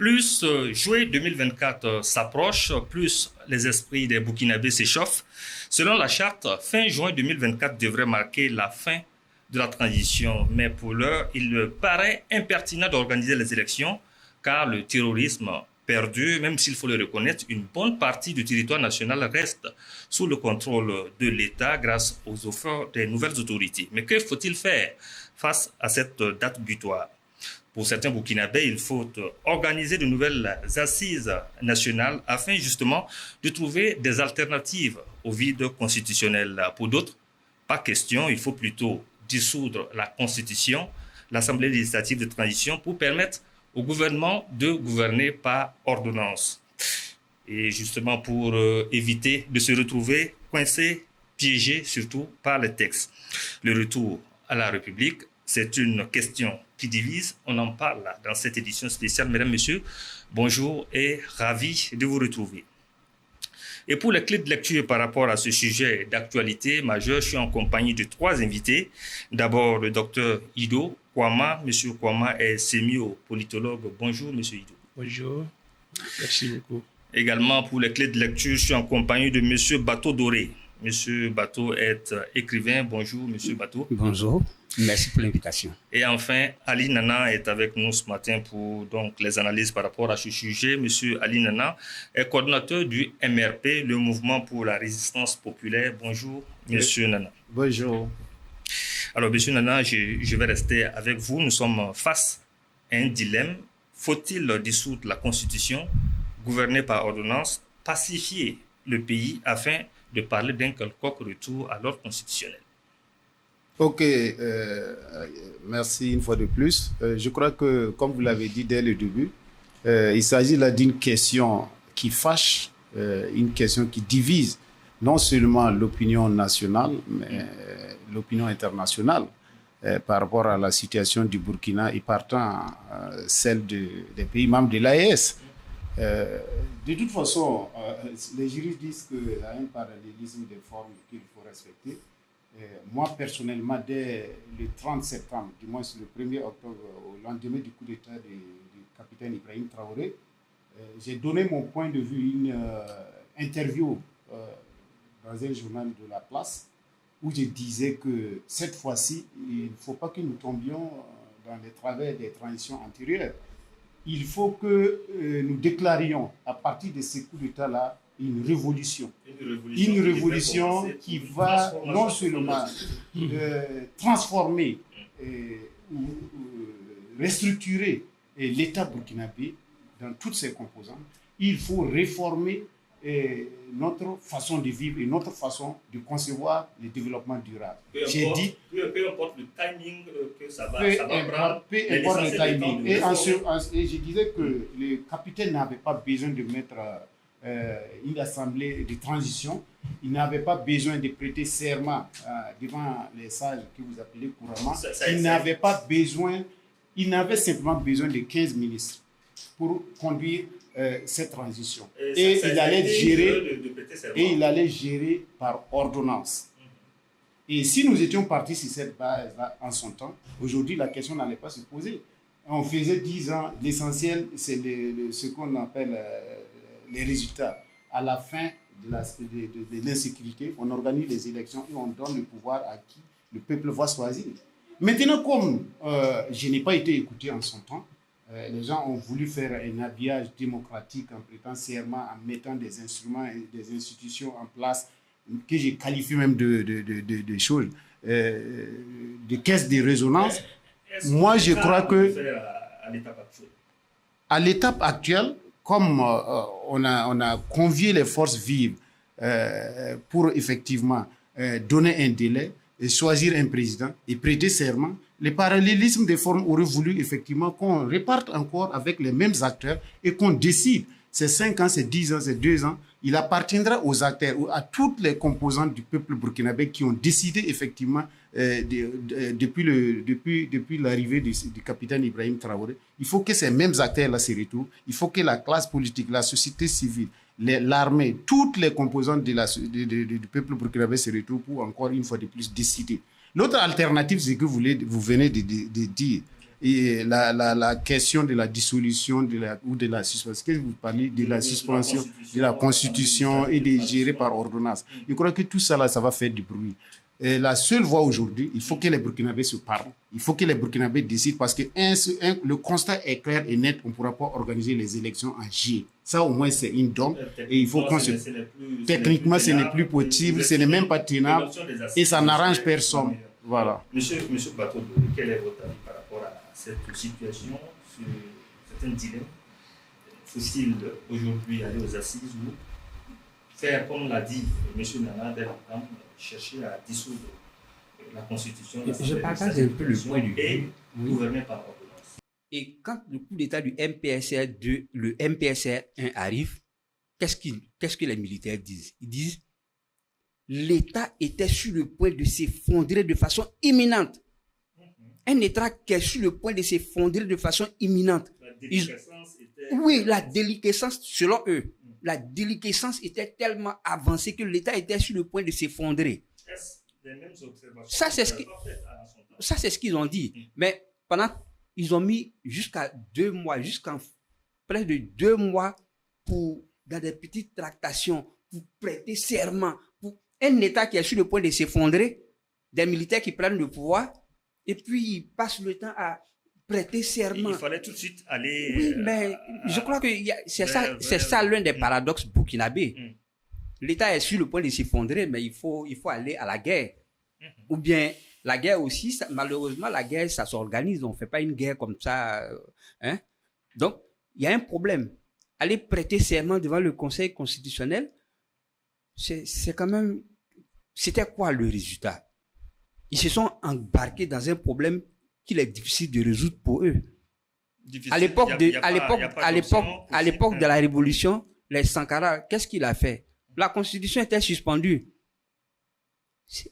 Plus juillet 2024 s'approche, plus les esprits des Burkinabés s'échauffent. Selon la charte, fin juin 2024 devrait marquer la fin de la transition. Mais pour l'heure, il paraît impertinent d'organiser les élections car le terrorisme perdure, même s'il faut le reconnaître, une bonne partie du territoire national reste sous le contrôle de l'État grâce aux offres des nouvelles autorités. Mais que faut-il faire face à cette date butoir? Pour certains Burkinabés, il faut organiser de nouvelles assises nationales afin justement de trouver des alternatives au vide constitutionnel. Pour d'autres, pas question, il faut plutôt dissoudre la Constitution, l'Assemblée législative de transition pour permettre au gouvernement de gouverner par ordonnance. Et justement pour éviter de se retrouver coincé, piégé surtout par les textes. Le retour à la République, c'est une question qui divise. On en parle dans cette édition spéciale. Mesdames, Messieurs, bonjour et ravi de vous retrouver. Et pour les clés de lecture par rapport à ce sujet d'actualité majeure, je suis en compagnie de trois invités. D'abord, le docteur Ido Kwama. Monsieur Kwama est sémio-politologue. Bonjour, monsieur Ido. Bonjour, merci beaucoup. Également, pour les clés de lecture, je suis en compagnie de monsieur Bato Doré. Monsieur Bato est écrivain. Bonjour, monsieur Bato. Bonjour, merci pour l'invitation. Et enfin, Ali Nana est avec nous ce matin pour donc, les analyses par rapport à ce sujet. Monsieur Ali Nana est coordonnateur du MRP, le Mouvement pour la Résistance Populaire. Bonjour, monsieur Nana. Bonjour. Alors, monsieur Nana, je vais rester avec vous. Nous sommes face à un dilemme. Faut-il dissoudre la Constitution, gouverner par ordonnance, pacifier le pays afin de parler d'un quelconque retour à l'ordre constitutionnel? Ok, merci une fois de plus. Je crois que, comme vous l'avez dit dès le début, il s'agit là d'une question qui fâche, une question qui divise non seulement l'opinion nationale, mais l'opinion internationale par rapport à la situation du Burkina et partant celle des pays membres de l'AES. De toute façon, les juristes disent qu'il y a un parallélisme des formes qu'il faut respecter. Moi, personnellement, dès le 30 septembre, du moins le 1er octobre, au lendemain du coup d'État du capitaine Ibrahim Traoré, j'ai donné mon point de vue, une interview dans un journal de la place, où je disais que cette fois-ci, il ne faut pas que nous tombions dans les travers des transitions antérieures. Il faut que nous déclarions, à partir de ces coups d'État-là, une révolution. Une révolution qui va non seulement transformer ou restructurer l'État burkinabé dans toutes ses composantes. Il faut réformer notre façon de vivre et notre façon de concevoir le développement durable. J'ai dit... Peu importe le timing que ça va prendre. Peu importe le timing. Et je disais que le capitaine n'avait pas besoin de mettre une assemblée de transition. Il n'avait pas besoin de prêter serment devant les sages que vous appelez couramment. Il n'avait simplement besoin de 15 ministres pour conduire cette transition. Et il allait gérer par ordonnance. Et si nous étions partis sur cette base-là en son temps, aujourd'hui, la question n'allait pas se poser. On faisait 10 ans, l'essentiel, c'est ce qu'on appelle les résultats. À la fin de l'insécurité, on organise les élections et on donne le pouvoir à qui le peuple va choisir. Maintenant, comme je n'ai pas été écouté en son temps, les gens ont voulu faire un habillage démocratique en prêtant serment, en mettant des instruments et des institutions en place que je qualifie même de choses, de caisses de résonance. Moi, je crois que à l'étape actuelle, comme on a convié les forces vives pour effectivement donner un délai, et choisir un président et prêter serment, le parallélisme des formes aurait voulu effectivement qu'on reparte encore avec les mêmes acteurs et qu'on décide. C'est 5 ans, c'est 10 ans, c'est 2 ans. Il appartiendra aux acteurs, à toutes les composantes du peuple burkinabé qui ont décidé effectivement depuis l'arrivée du capitaine Ibrahim Traoré. Il faut que ces mêmes acteurs-là se retrouvent. Il faut que la classe politique, la société civile, l'armée, toutes les composantes du peuple burkinabé se retrouvent pour encore une fois de plus décider. L'autre alternative, c'est que vous venez de dire. et la question de la dissolution ou de la suspension. Est-ce que vous parlez de la suspension de la Constitution et de gérer par ordonnance? Je crois que tout ça, là, ça va faire du bruit. Et la seule voie aujourd'hui, il faut que les Burkinabés se parlent. Il faut que les Burkinabés décident parce que le constat est clair et net. On ne pourra pas organiser les élections en juillet. Ça, au moins, c'est une donne. Et il faut qu'on se... Techniquement, ce n'est plus possible, ce n'est même pas tenable et ça n'arrange personne. Voilà. Monsieur Bateau, quel est votre avis par rapport à cette situation, c'est un dilemme? Faut-il aujourd'hui aller aux assises ou faire, comme l'a dit M. Nana Delacam, chercher à dissoudre la Constitution? Je partage un peu le point de vue. Et gouverner par ordonnance. Et quand le coup d'État du MPSR 2, le MPSR 1 arrive, qu'est-ce que les militaires disent? Ils disent l'État était sur le point de s'effondrer de façon imminente. Un État qui est sur le point de s'effondrer de façon imminente. Oui, la déliquescence, selon eux, la déliquescence était tellement avancée que l'État était sur le point de s'effondrer. Ça, c'est ce qu'ils ont dit. Mais ils ont mis jusqu'à 2 mois, jusqu'à près de 2 mois dans des petites tractations, pour prêter serment. Pour un État qui est sur le point de s'effondrer, des militaires qui prennent le pouvoir, et puis ils passent le temps à prêter serment. Il fallait tout de suite aller... Oui, mais je crois que c'est ça l'un des paradoxes burkinabés. L'État est sur le point de s'effondrer, mais il faut aller à la guerre. Ou bien, la guerre aussi, malheureusement, la guerre, ça s'organise. On ne fait pas une guerre comme ça. Donc, il y a un problème. Aller prêter serment devant le Conseil constitutionnel, c'est quand même... C'était quoi le résultat? Ils se sont embarqués dans un problème qu'il est difficile de résoudre pour eux. À l'époque de la Révolution, les Sankara, qu'est-ce qu'il a fait? La Constitution était suspendue.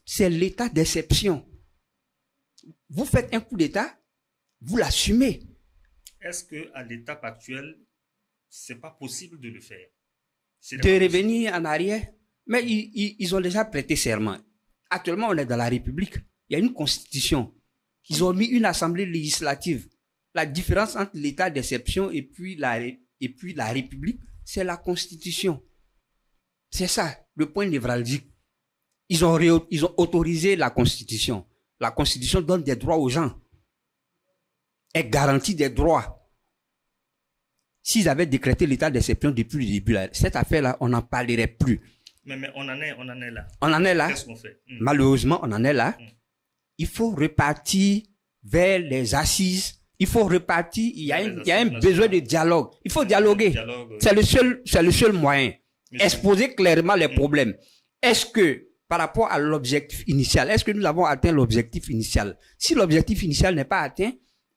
C'est l'état d'exception. Vous faites un coup d'État, vous l'assumez. Est-ce qu'à l'étape actuelle, c'est pas possible de le faire? De revenir en arrière? Mais ils ont déjà prêté serment. Actuellement, on est dans la République. Il y a une constitution. Ils ont mis une assemblée législative. La différence entre l'état d'exception et puis la République, c'est la constitution. C'est ça, le point névralgique. Ils ont autorisé la constitution. La constitution donne des droits aux gens. Elle garantit des droits. S'ils avaient décrété l'état d'exception depuis le début, cette affaire-là, on n'en parlerait plus. Mais on en est là. On en est là. Qu'est-ce qu'on fait? Malheureusement, on en est là. Il faut repartir vers les assises. Il faut repartir. Il y a un besoin de dialogue. Il faut dialoguer. C'est le seul moyen. Exposer clairement les problèmes. Est-ce que, par rapport à l'objectif initial, est-ce que nous avons atteint l'objectif initial? Si l'objectif initial n'est pas atteint,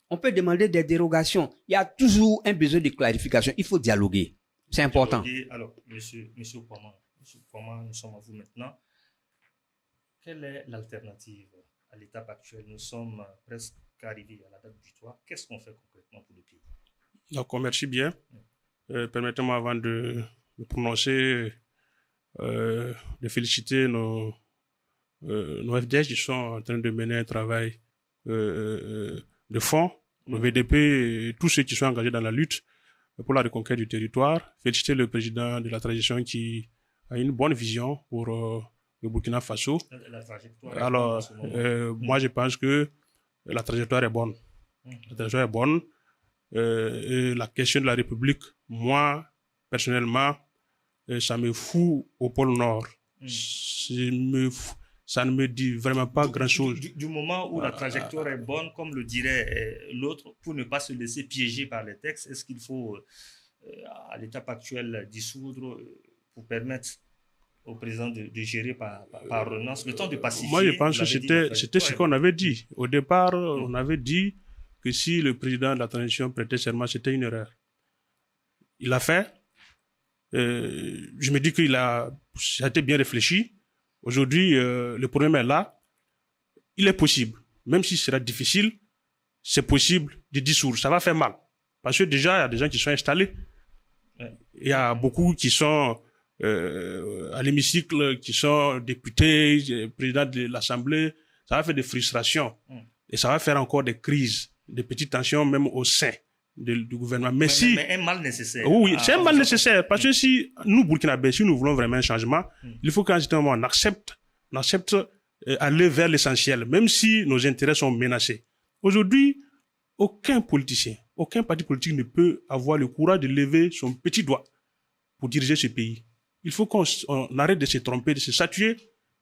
on peut demander des dérogations. Il y a toujours un besoin de clarification. Il faut dialoguer. C'est important. Alors, monsieur Ouaman, nous sommes à vous maintenant. Quelle est l'alternative à l'étape actuelle? Nous sommes presque arrivés à la date butoir. Qu'est-ce qu'on fait concrètement pour le pays? Donc, merci bien. Permettez-moi, avant de me prononcer, de féliciter nos FDS qui sont en train de mener un travail de fond, nos VDP et tous ceux qui sont engagés dans la lutte pour la reconquête du territoire. Féliciter le président de la transition qui a une bonne vision pour le Burkina Faso. Alors, moi, je pense que la trajectoire est bonne. La trajectoire est bonne. Et la question de la République, moi, personnellement, ça me fout au pôle Nord. Ça ne me dit vraiment pas grand-chose. Du moment où la trajectoire est bonne, comme le dirait l'autre, pour ne pas se laisser piéger par les textes, est-ce qu'il faut, à l'étape actuelle, dissoudre pour permettre au président de gérer par ordonnance le temps de pacifier? Moi, je pense que c'était ce qu'on avait dit. Au départ, on avait dit que si le président de la transition prêtait serment, c'était une erreur. Il l'a fait. Je me dis ça a été bien réfléchi. Aujourd'hui, le problème est là. Il est possible, même si ce sera difficile, c'est possible de dissoudre. Ça va faire mal. Parce que déjà, il y a des gens qui sont installés. Il y a beaucoup qui sont à l'hémicycle, qui sont députés, présidents de l'Assemblée. Ça va faire des frustrations. Et ça va faire encore des crises. des petites tensions même au sein du gouvernement. Mais un mal nécessaire. Oui, c'est un mal nécessaire. Parce que si nous, Burkinabés, si nous voulons vraiment un changement, il faut qu'en ce moment, on accepte aller vers l'essentiel, même si nos intérêts sont menacés. Aujourd'hui, aucun politicien, aucun parti politique ne peut avoir le courage de lever son petit doigt pour diriger ce pays. Il faut qu'on arrête de se tromper, de se statuer,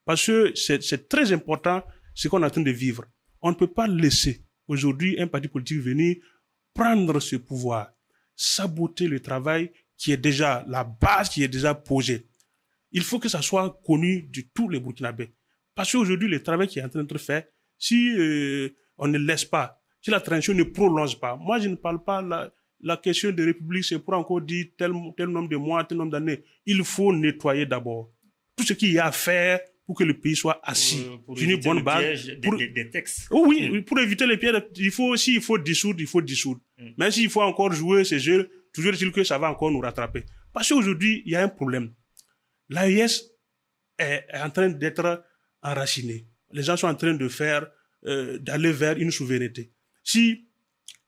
parce que c'est très important ce qu'on est en train de vivre. On ne peut pas laisser aujourd'hui un parti politique venir prendre ce pouvoir, saboter le travail qui est déjà la base, qui est déjà posée. Il faut que ça soit connu de tous les Burkinabés. Parce qu'aujourd'hui, le travail qui est en train d'être fait, si on ne laisse pas, si la transition ne prolonge pas, moi je ne parle pas la question de république, c'est pour encore dire tel nombre de mois, tel nombre d'années. Il faut nettoyer d'abord tout ce qu'il y a à faire pour que le pays soit assis pour sur une bonne base. Des textes. Oui, pour éviter les pièges, s'il faut dissoudre, il faut dissoudre. Même s'il faut encore jouer ces jeux, toujours est-il que ça va encore nous rattraper. Parce qu'aujourd'hui, il y a un problème. L'AES est en train d'être enracinée. Les gens sont en train d'aller vers une souveraineté. Si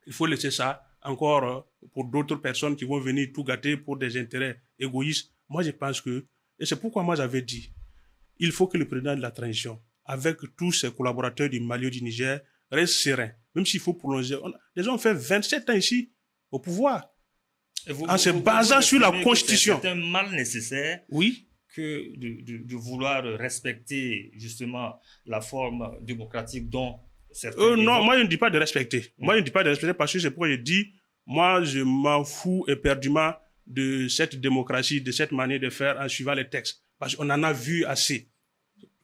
il faut laisser ça encore pour d'autres personnes qui vont venir tout gâter pour des intérêts égoïstes, moi je pense que, et c'est pourquoi moi j'avais dit, il faut que le président de la transition, avec tous ses collaborateurs du Mali et du Niger, reste serein. Même s'il faut prolonger. Les gens ont fait 27 ans ici au pouvoir. En se basant sur la Constitution. C'est un mal nécessaire. Oui. Que de vouloir respecter justement la forme démocratique dont certains... non, moi je ne dis pas de respecter. Moi je ne dis pas de respecter parce que c'est pourquoi je dis, moi je m'en fous éperdument de cette démocratie, de cette manière de faire en suivant les textes. Parce qu'on en a vu assez.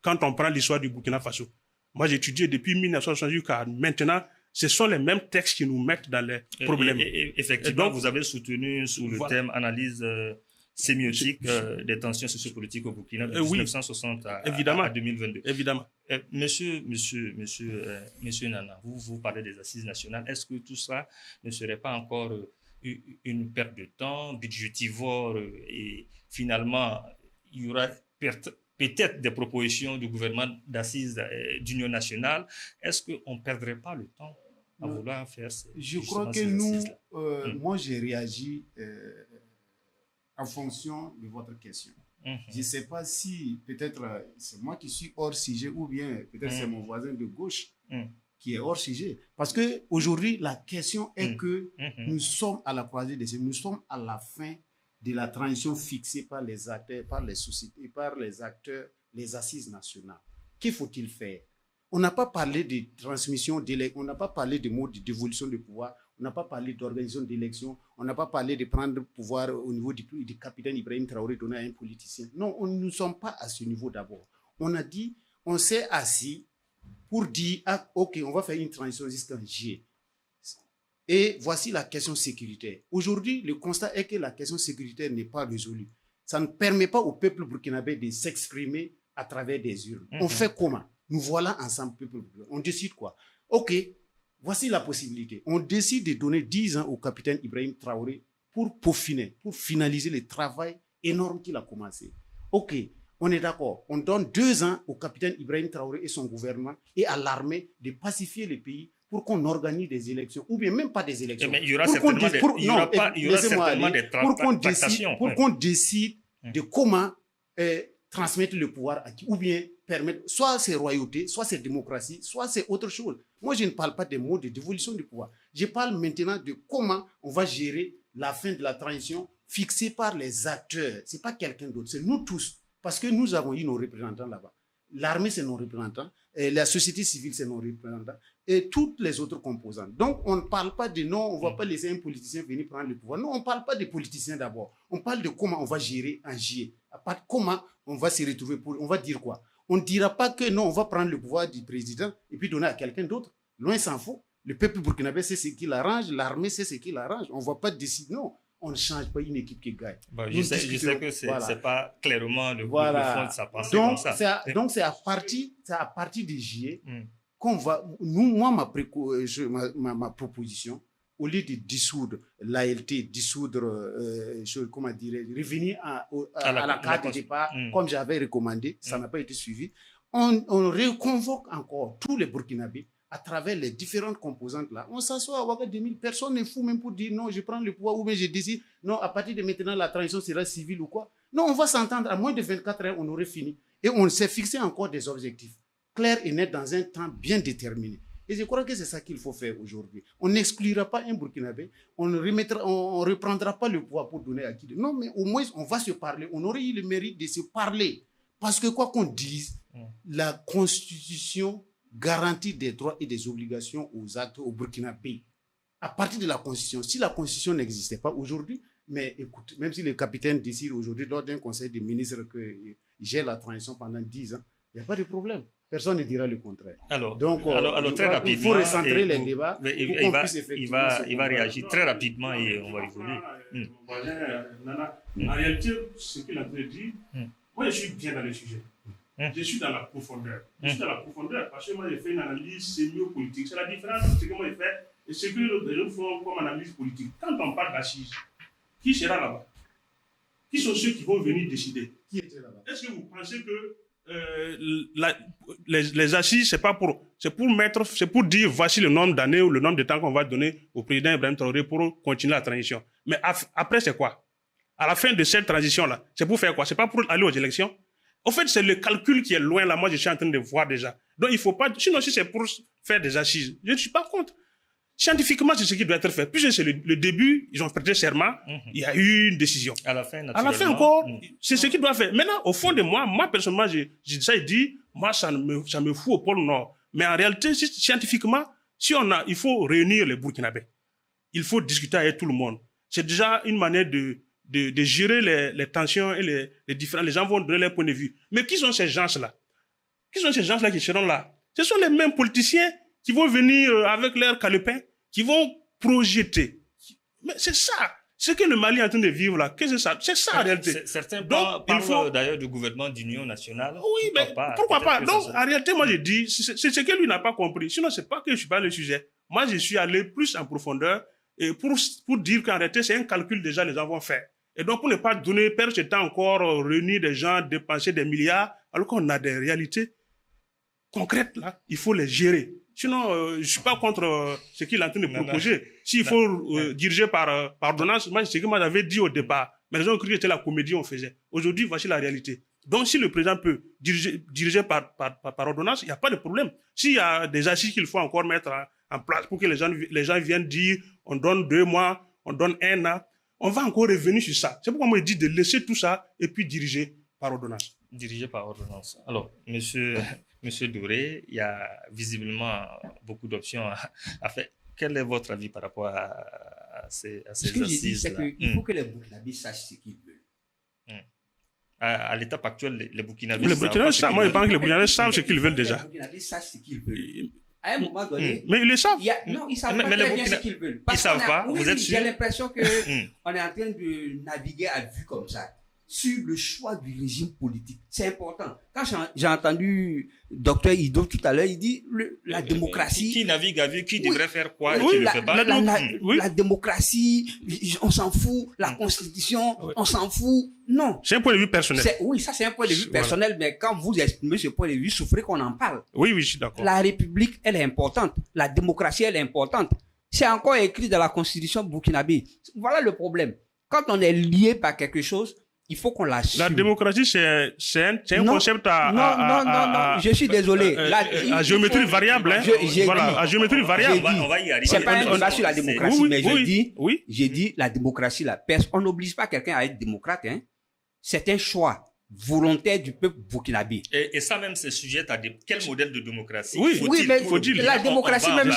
Quand on prend l'histoire du Burkina Faso. Moi j'ai étudié depuis 1968 car maintenant, ce sont les mêmes textes qui nous mettent dans les problèmes. Effectivement, donc, vous avez soutenu sous le thème analyse sémiotique des tensions sociopolitiques au Burkina de 1960 à 2022. Évidemment. Monsieur Nana, vous parlez des assises nationales. Est-ce que tout ça ne serait pas encore une perte de temps budgétivore et finalement, il y aura peut-être des propositions du gouvernement d'assises d'union nationale. Est-ce qu'on ne perdrait pas le temps à vouloir faire Je crois que nous, moi j'ai réagi en fonction de votre question. Je ne sais pas si peut-être c'est moi qui suis hors sujet ou bien peut-être c'est mon voisin de gauche qui est hors sujet. Parce qu'aujourd'hui, la question est que nous sommes à la croisée des chemins, nous sommes à la fin de la transition fixée par les acteurs, par les sociétés, par les acteurs, les assises nationales. Que faut-il faire? On n'a pas parlé de transmission d'élections, on n'a pas parlé de mode de dévolution de pouvoir, on n'a pas parlé d'organisation d'élections, on n'a pas parlé de prendre le pouvoir au niveau du capitaine Ibrahim Traoré donné à un politicien. Non, nous ne sommes pas à ce niveau d'abord. On a dit, on s'est assis pour dire, ah, ok, on va faire une transition jusqu'en juillet. Et voici la question sécuritaire. Aujourd'hui, le constat est que la question sécuritaire n'est pas résolue. Ça ne permet pas au peuple burkinabé de s'exprimer à travers des urnes. On fait comment? Nous voilà ensemble, peuple burkinabé. On décide quoi? Ok, voici la possibilité. On décide de donner 10 ans au capitaine Ibrahim Traoré pour peaufiner, pour finaliser le travail énorme qu'il a commencé. Ok, on est d'accord. On donne 2 ans au capitaine Ibrahim Traoré et son gouvernement et à l'armée de pacifier le pays pour qu'on organise des élections, ou bien même pas des élections. Mais il y aura certainement des tractations. Pour qu'on décide de comment transmettre le pouvoir à qui, ou bien permettre, soit c'est royauté, soit c'est démocratie, soit c'est autre chose. Moi, je ne parle pas des mots de dévolution du pouvoir. Je parle maintenant de comment on va gérer la fin de la transition fixée par les acteurs. Ce n'est pas quelqu'un d'autre, c'est nous tous. Parce que nous avons eu nos représentants là-bas. L'armée, c'est nos représentants. Et la société civile, c'est nos représentants. Et toutes les autres composantes. Donc, on ne parle pas de non, on ne va pas laisser un politicien venir prendre le pouvoir. Non, on ne parle pas des politiciens d'abord. On parle de comment on va gérer un GIE. Comment on va se retrouver on va dire quoi? On ne dira pas que non, on va prendre le pouvoir du président et puis donner à quelqu'un d'autre. Loin s'en faut. Le peuple burkinabé, c'est ce qui l'arrange. L'armée, c'est ce qui l'arrange. On ne va pas décider. Non. On ne change pas une équipe qui gagne. Je sais que ce n'est pas clairement le fond de sa pensée comme ça. Donc, c'est à partir des JE qu'on va... Moi, ma proposition, au lieu de dissoudre l'ALT, dissoudre, comment dire, revenir à la carte de départ, comme j'avais recommandé, ça n'a pas été suivi, on reconvoque encore tous les Burkinabés à travers les différentes composantes là. On s'assoit à Ouagadougou, personne n'est fou même pour dire non, je prends le pouvoir ou bien je décide, non, à partir de maintenant, la transition sera civile ou quoi. Non, on va s'entendre, à moins de 24 heures, on aurait fini. Et on s'est fixé encore des objectifs clairs et nets dans un temps bien déterminé. Et je crois que c'est ça qu'il faut faire aujourd'hui. On n'exclura pas un Burkinabé, on ne reprendra pas le pouvoir pour donner à qui. Non, mais au moins, on va se parler. On aurait eu le mérite de se parler. Parce que quoi qu'on dise, la Constitution garantit des droits et des obligations aux acteurs au Burkinabé. À partir de la Constitution, si la Constitution n'existait pas aujourd'hui, mais écoute, même si le capitaine décide aujourd'hui lors d'un conseil des ministres qu'il gère la transition pendant 10 ans, il n'y a pas de problème. Personne ne dira le contraire. Donc, très rapidement, il faut recentrer les débats. Il va réagir très rapidement et on va évoluer. En réalité, ce qu'il a dit, moi je suis bien dans le sujet. Je suis dans la profondeur. Je suis dans la profondeur parce que moi j'ai fait une analyse sémio-politique. C'est la différence entre ce que moi j'ai fait et ce que les autres font comme analyse politique. Quand on parle d'assises, qui sera là-bas? Qui sont ceux qui vont venir décider? Qui était là-bas? Est-ce que vous pensez que les assises, c'est pour dire voici le nombre d'années ou le nombre de temps qu'on va donner au président Ibrahim Traoré pour continuer la transition. Mais après, c'est quoi? À la fin de cette transition-là, c'est pour faire quoi? C'est pas pour aller aux élections? En fait, c'est le calcul qui est loin là. Moi, je suis en train de voir déjà. Donc, il faut pas, sinon, si c'est pour faire des assises, je ne suis pas contre. Scientifiquement, c'est ce qui doit être fait. Puisque c'est le début, ils ont prêté serment, il y a eu une décision. À la fin, encore, c'est ce qu'ils doivent faire. Maintenant, au fond de moi personnellement, j'ai dit, moi, ça me fout au pôle Nord. Mais en réalité, scientifiquement, il faut réunir les Burkinabés. Il faut discuter avec tout le monde. C'est déjà une manière de gérer les tensions et les différents. Les gens vont donner leur point de vue. Mais qui sont ces gens-là? Qui sont ces gens-là qui seront là? Ce sont les mêmes politiciens qui vont venir avec leur calepin, qui vont projeter. Mais c'est ça. Ce que le Mali est en train de vivre là, qu'est-ce que c'est ça? C'est ça en réalité. Certains parlent d'ailleurs du gouvernement d'union nationale. Oui, mais pourquoi pas? Donc, en réalité, moi, je dis, c'est ce que lui n'a pas compris. Sinon, c'est pas que je suis pas le sujet. Moi, je suis allé plus en profondeur et pour dire qu'en réalité, c'est un calcul déjà les gens vont faire. Et donc, pour ne pas perdre ce temps encore, réunir des gens, dépenser des milliards, alors qu'on a des réalités concrètes là, il faut les gérer. Sinon, je suis pas contre ce qu'il est en train de proposer. S'il faut diriger par ordonnance, moi, c'est ce que moi j'avais dit au départ. Mais les gens ont cru que c'était la comédie qu'on faisait. Aujourd'hui, voici la réalité. Donc, si le président peut diriger par ordonnance, il n'y a pas de problème. S'il y a des assises qu'il faut encore mettre en place pour que les gens viennent dire, on donne 2 mois, on donne 1 an, on va encore revenir sur ça. C'est pourquoi moi je dis de laisser tout ça et puis diriger par ordonnance. Diriger par ordonnance. Alors, Monsieur Doré, il y a visiblement beaucoup d'options à faire. Quel est votre avis par rapport à ces assises-là? Ce que j'ai dit, c'est qu'il faut que les Burkinabés sachent ce qu'ils veulent. À l'étape actuelle, les Burkinabés savent. Moi, je pense que les Burkinabés savent ce qu'ils veulent déjà. Les Burkinabés sachent ce qu'ils veulent. À un moment donné... Mais ils le savent. Non, ils savent pas très bien ce qu'ils veulent. Ils savent pas, vous êtes sûr? J'ai l'impression qu'on est en train de naviguer à vue comme ça, sur le choix du régime politique. C'est important. Quand j'ai entendu Dr Ido tout à l'heure, il dit la démocratie... Qui navigue à vue, qui devrait faire quoi et oui, qui ne le fait pas. La démocratie, on s'en fout. La constitution, on s'en fout. Non. C'est un point de vue personnel. Oui, ça c'est un point de vue personnel, mais quand vous exprimez ce point de vue, souffrez qu'on en parle. Oui, je suis d'accord. La République, elle est importante. La démocratie, elle est importante. C'est encore écrit dans la constitution burkinabé. Voilà le problème. Quand on est lié par quelque chose, il faut qu'on l'assume. La démocratie, c'est un concept non, je suis désolé. À géométrie variable, hein. Voilà, à géométrie variable. On va y arriver. C'est pas un débat sur la démocratie, mais j'ai dit la démocratie, on n'oblige pas quelqu'un à être démocrate, hein. C'est un choix volontaire du peuple burkinabé. Et ça même, c'est sujet à quel modèle de démocratie? Oui, mais la démocratie même,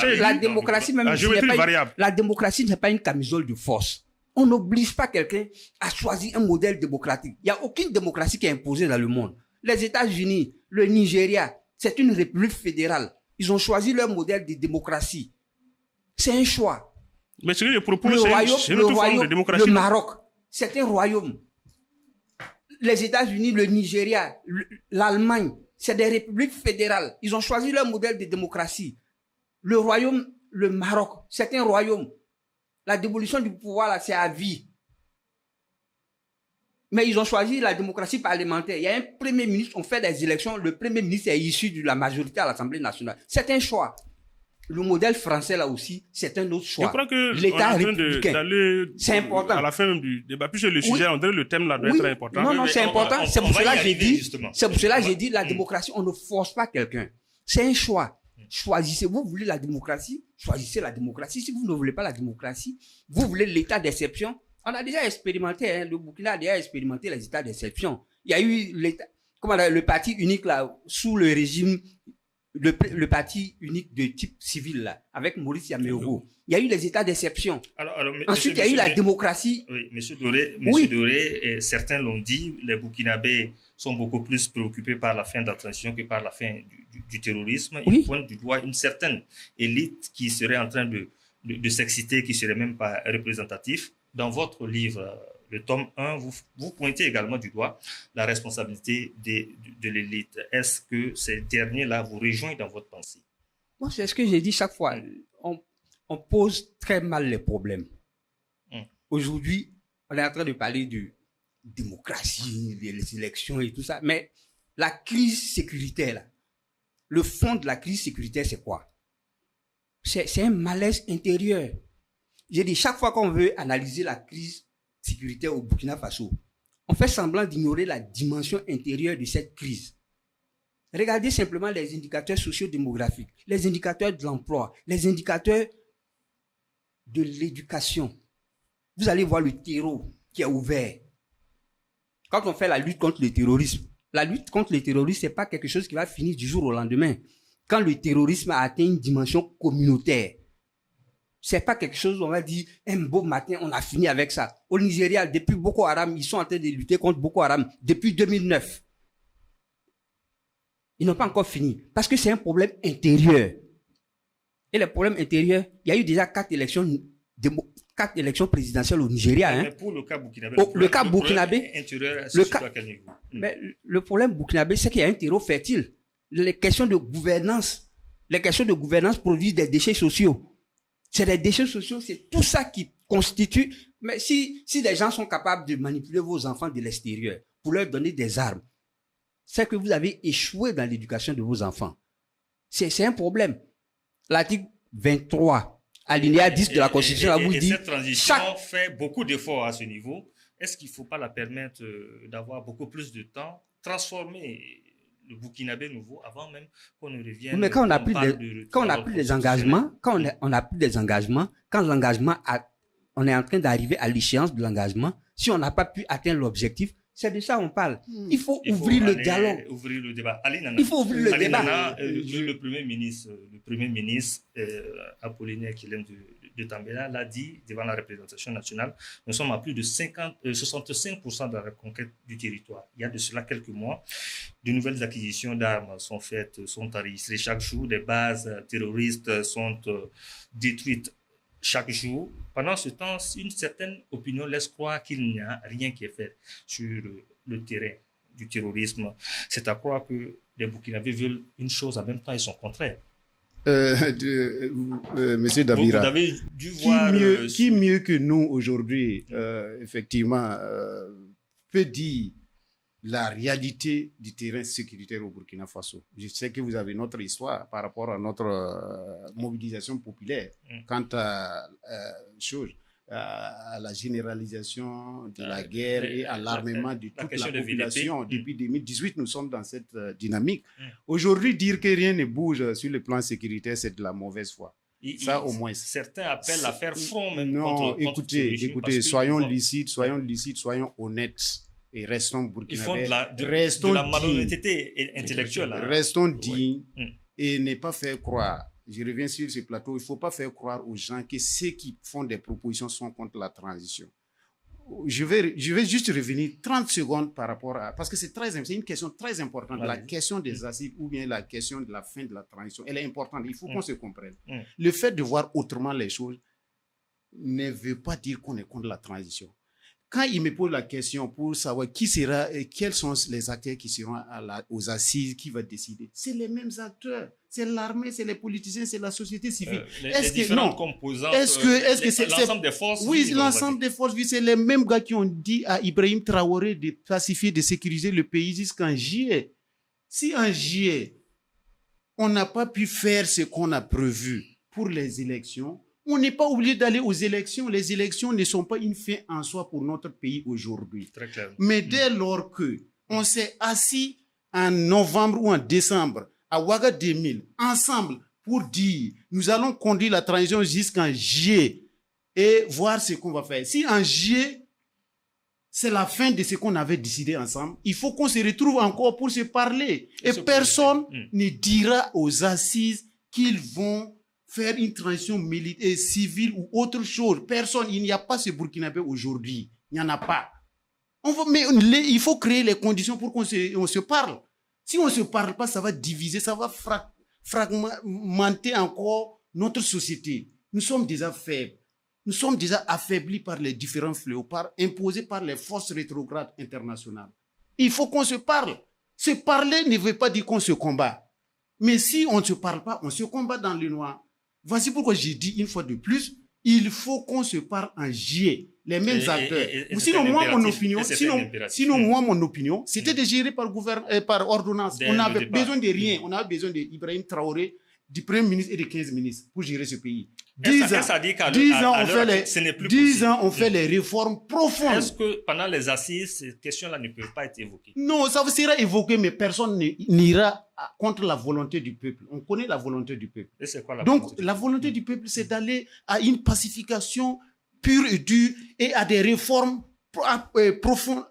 la démocratie n'est pas une camisole de force. On n'oblige pas quelqu'un à choisir un modèle démocratique. Il n'y a aucune démocratie qui est imposée dans le monde. Les États-Unis, le Nigeria, c'est une république fédérale. Ils ont choisi leur modèle de démocratie. C'est un choix. Mais ce que je propose, c'est une autre forme de démocratie. Le Maroc, c'est un royaume. Les États-Unis, le Nigeria, l'Allemagne, c'est des républiques fédérales. Ils ont choisi leur modèle de démocratie. Le royaume, le Maroc, c'est un royaume. La dévolution du pouvoir, là, c'est à vie. Mais ils ont choisi la démocratie parlementaire. Il y a un premier ministre, on fait des élections, le premier ministre est issu de la majorité à l'Assemblée nationale. C'est un choix. le modèle français, là aussi, c'est un autre choix. Je crois que l'État on est en train républicain. d'aller C'est important. à la fin même du débat, puisque le sujet, on dirait le thème là doit Oui. être important. Non, non, Oui, c'est mais important. on C'est pour va y cela que j'ai arriver, dit, justement. c'est pour cela que On j'ai va- dit, la démocratie, on ne force pas quelqu'un. C'est un choix. Choisissez. Vous voulez la démocratie, choisissez la démocratie. Si vous ne voulez pas la démocratie, vous voulez l'état d'exception. On a déjà expérimenté, hein, le Burkina a déjà expérimenté les états d'exception. Il y a eu l'état, le parti unique là, sous le régime, le parti unique de type civil là, avec Maurice Yameogo. Il y a eu les états d'exception. Ensuite, il y a eu la démocratie. Oui, Monsieur Doré, Oui. Certains l'ont dit, les Burkinabés sont beaucoup plus préoccupés par la fin de la transition que par la fin du terrorisme. Oui. Ils pointent du doigt une certaine élite qui serait en train de s'exciter, qui serait même pas représentatif. Dans votre livre, le tome 1, vous pointez également du doigt la responsabilité de l'élite. Est-ce que ces derniers-là vous rejoignent dans votre pensée? Moi, c'est ce que j'ai dit chaque fois. On pose très mal les problèmes. Aujourd'hui, on est en train de parler de démocratie, des élections et tout ça. Mais la crise sécuritaire, là, le fond de la crise sécuritaire, c'est quoi? C'est un malaise intérieur. J'ai dit, chaque fois qu'on veut analyser la crise sécuritaire au Burkina Faso, on fait semblant d'ignorer la dimension intérieure de cette crise. Regardez simplement les indicateurs socio-démographiques, les indicateurs de l'emploi, les indicateurs de l'éducation. Vous allez voir le terreau qui est ouvert. Quand on fait la lutte contre le terrorisme, la lutte contre le terrorisme, ce n'est pas quelque chose qui va finir du jour au lendemain. Quand le terrorisme a atteint une dimension communautaire, ce n'est pas quelque chose où on va dire un beau matin, on a fini avec ça. Au Nigeria, depuis Boko Haram, ils sont en train de lutter contre Boko Haram depuis 2009. Ils n'ont pas encore fini. Parce que c'est un problème intérieur. Et le problème intérieur, il y a eu déjà 4 élections présidentielles au Nigeria. Hein. Mais pour le cas burkinabé, le cas burkinabé, le problème burkinabé, c'est qu'il y a un terreau fertile. Les questions de gouvernance produisent des déchets sociaux. C'est des déchets sociaux, c'est tout ça qui constitue. Mais si des gens sont capables de manipuler vos enfants de l'extérieur pour leur donner des armes, c'est que vous avez échoué dans l'éducation de vos enfants. C'est un problème. L'article 23, alinéa 10 de la Constitution, là, vous dit... cette transition fait beaucoup d'efforts à ce niveau. Est-ce qu'il ne faut pas la permettre d'avoir beaucoup plus de temps, transformer le Burkinabé nouveau avant même qu'on ne revienne... Mais quand on a pris des engagements, quand l'engagement, on est en train d'arriver à l'échéance de l'engagement, si on n'a pas pu atteindre l'objectif, c'est de ça qu'on parle. Il faut ouvrir le dialogue. Ouvrir le débat. Il faut ouvrir le débat. Nana, le Premier ministre Apollinaire Kilem de Tambela l'a dit devant la représentation nationale. Nous sommes à plus de 65% de la reconquête du territoire. Il y a de cela quelques mois, de nouvelles acquisitions d'armes sont faites, sont enregistrées chaque jour. Des bases terroristes sont détruites chaque jour. Pendant ce temps, une certaine opinion laisse croire qu'il n'y a rien qui est fait sur le terrain du terrorisme. C'est à croire que les Burkinabés veulent une chose en même temps et son contraire. Monsieur Dabira, vous avez dû voir... Qui mieux que nous aujourd'hui, effectivement, peut dire la réalité du terrain sécuritaire au Burkina Faso? Je sais que vous avez notre histoire par rapport à notre mobilisation populaire quant à la généralisation de la guerre et à l'armement de toute la population. Depuis 2018, nous sommes dans cette dynamique. Aujourd'hui, dire que rien ne bouge sur le plan sécuritaire, c'est de la mauvaise foi. Ça, au moins. Certains appellent à faire front même contre écoutez, soyons lucides, soyons honnêtes. Et restons burkinabés. Ils font de la malhonnêteté intellectuelle. Restons dignes et ne pas faire croire. Je reviens sur ce plateau. Il ne faut pas faire croire aux gens que ceux qui font des propositions sont contre la transition. Je vais juste revenir 30 secondes par rapport à... Parce que c'est une question très importante. La question des acides ou bien la question de la fin de la transition, elle est importante. Il faut qu'on se comprenne. Le fait de voir autrement les choses ne veut pas dire qu'on est contre la transition. Quand il me pose la question pour savoir quels sont les acteurs qui seront aux assises, qui va décider, c'est les mêmes acteurs. C'est l'armée, c'est les politiciens, c'est la société civile. Les différentes composantes, l'ensemble des forces vives. Oui, l'ensemble des forces vives, c'est les mêmes gars qui ont dit à Ibrahim Traoré de pacifier, de sécuriser le pays jusqu'en juillet. Si en juillet, on n'a pas pu faire ce qu'on a prévu, pour les élections. On n'est pas obligé d'aller aux élections. Les élections ne sont pas une fin en soi pour notre pays aujourd'hui. Très clair. Mais dès lors que on s'est assis en novembre ou en décembre à Ouaga 2000, ensemble, pour dire nous allons conduire la transition jusqu'en juillet et voir ce qu'on va faire. Si en juillet, c'est la fin de ce qu'on avait décidé ensemble, il faut qu'on se retrouve encore pour se parler. Et personne ne dira aux assises qu'ils vont faire une transition militaire, civile ou autre chose. Personne, il n'y a pas ce Burkinabé aujourd'hui. Il n'y en a pas. Mais il faut créer les conditions pour qu'on se parle. Si on ne se parle pas, ça va diviser, ça va fragmenter encore notre société. Nous sommes déjà faibles. Nous sommes déjà affaiblis par les différents fléaux, imposés par les forces rétrogrades internationales. Il faut qu'on se parle. Se parler ne veut pas dire qu'on se combat. Mais si on ne se parle pas, on se combat dans le noir. Voici pourquoi j'ai dit une fois de plus, il faut qu'on se parle en juillet. Les mêmes acteurs. Sinon, moi, mon opinion, c'était de gérer par ordonnance. On n'avait besoin de rien. On avait besoin d'Ibrahim Traoré, du Premier ministre et de 15 ministres pour gérer ce pays. 10 ans, on fait les réformes profondes. Est-ce que pendant les assises, ces questions-là ne peuvent pas être évoquées? Non, ça sera évoqué, mais personne n'ira contre la volonté du peuple. On connaît la volonté du peuple. Et c'est quoi la Donc, la volonté du peuple, c'est d'aller à une pacification pure et dure et à des réformes profondes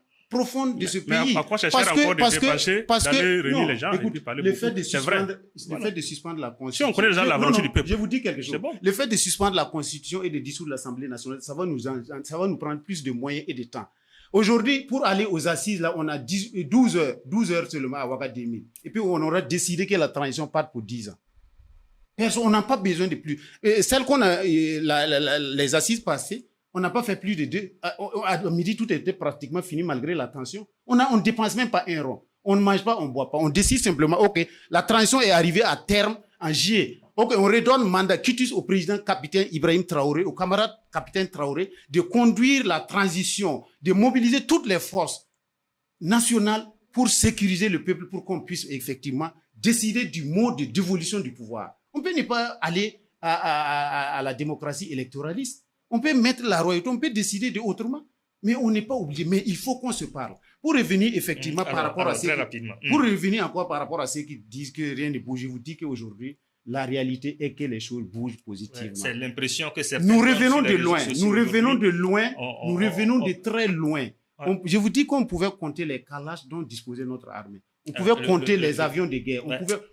de ce pays. Mais à quoi chercher encore de dépasser, d'aller réunir les gens et puis parler beaucoup? C'est vrai. Le fait de suspendre la Constitution. Si on connaît déjà la volonté du peuple. Je vous dis quelque chose. Bon. Le fait de suspendre la Constitution et de dissoudre l'Assemblée nationale, ça va nous prendre plus de moyens et de temps. Aujourd'hui, pour aller aux assises, là, on a 12 heures seulement à Ouaga 2000. Et puis, on aura décidé que la transition parte pour 10 ans. On n'a pas besoin de plus. Celle qu'on a, les assises passées, on n'a pas fait plus de 2. À midi, tout était pratiquement fini malgré la tension. On ne dépense même pas un rond. On ne mange pas, on ne boit pas. On décide simplement, OK, la transition est arrivée à terme en juillet. OK, on redonne mandat quitus au président capitaine Ibrahim Traoré, au camarade capitaine Traoré, de conduire la transition, de mobiliser toutes les forces nationales pour sécuriser le peuple, pour qu'on puisse effectivement décider du mode de dévolution du pouvoir. On peut ne pas aller à la démocratie électoraliste. On peut mettre la royauté, on peut décider de autrement, mais on n'est pas obligé. Mais il faut qu'on se parle. Pour revenir effectivement par rapport à pour revenir encore par rapport à ceux qui disent que rien ne bouge, je vous dis qu'aujourd'hui, la réalité est que les choses bougent positivement. C'est l'impression que c'est. Nous revenons de loin. Nous revenons de loin. Nous revenons de très loin. Je vous dis qu'on pouvait compter les Kalash dont disposait notre armée. On pouvait compter les avions de guerre.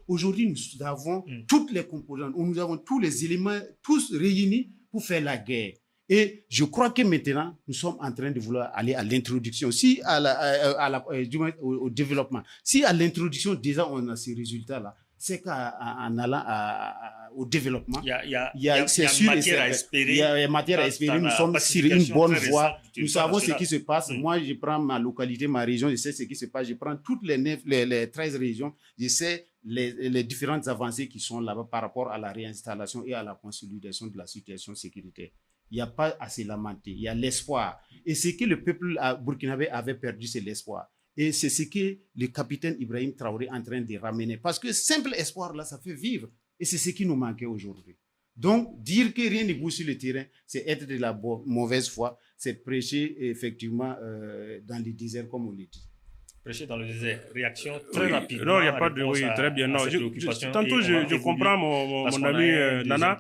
Aujourd'hui, nous avons toutes les composantes. Nous avons tous les éléments, tous réunis pour faire la guerre. Et je crois que maintenant, nous sommes en train de vouloir aller à l'introduction, au développement. Si à l'introduction, déjà, on a ces résultats-là, c'est qu'en allant au développement, il y a matière à espérer. Il y a matière à espérer. Nous sommes sur une bonne voie. Nous savons ce qui se passe. Moi, je prends ma localité, ma région, je sais ce qui se passe. Je prends toutes les 13 régions. Je sais les différentes avancées qui sont là-bas par rapport à la réinstallation et à la consolidation de la situation sécuritaire. Il n'y a pas à se lamenter. Il y a l'espoir. Et ce que le peuple burkinabé avait perdu, c'est l'espoir. Et c'est ce que le capitaine Ibrahim Traoré est en train de ramener. Parce que simple espoir, là, ça fait vivre. Et c'est ce qui nous manquait aujourd'hui. Donc, dire que rien ne bouge sur le terrain, c'est être de la mauvaise foi. C'est prêcher, effectivement, dans le désert, comme on le dit. Prêcher dans le désert. Réaction très rapide. Non, il n'y a pas de... Oui, très bien. Non, tantôt, je comprends mon ami Nana.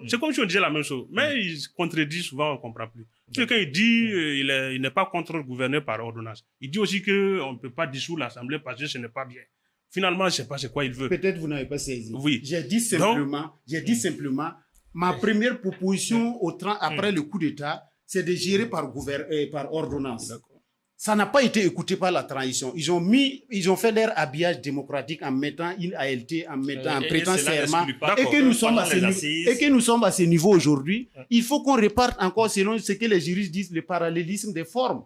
C'est comme si on disait la même chose. Mais il se contredit souvent, on ne comprend plus. Quelqu'un, il dit il n'est pas contre-gouverné par ordonnance. Il dit aussi qu'on ne peut pas dissoudre l'Assemblée parce que ce n'est pas bien. Finalement, je ne sais pas c'est quoi il veut. Peut-être vous n'avez pas saisi. Oui. J'ai dit simplement, ma première proposition après le coup d'État, c'est de gérer par ordonnance. D'accord. Ça n'a pas été écouté par la transition. Ils ont fait leur habillage démocratique en mettant une ALT, en prêtant serment. Et que nous sommes à ce niveau aujourd'hui. Il faut qu'on reparte encore selon ce que les juristes disent, le parallélisme des formes.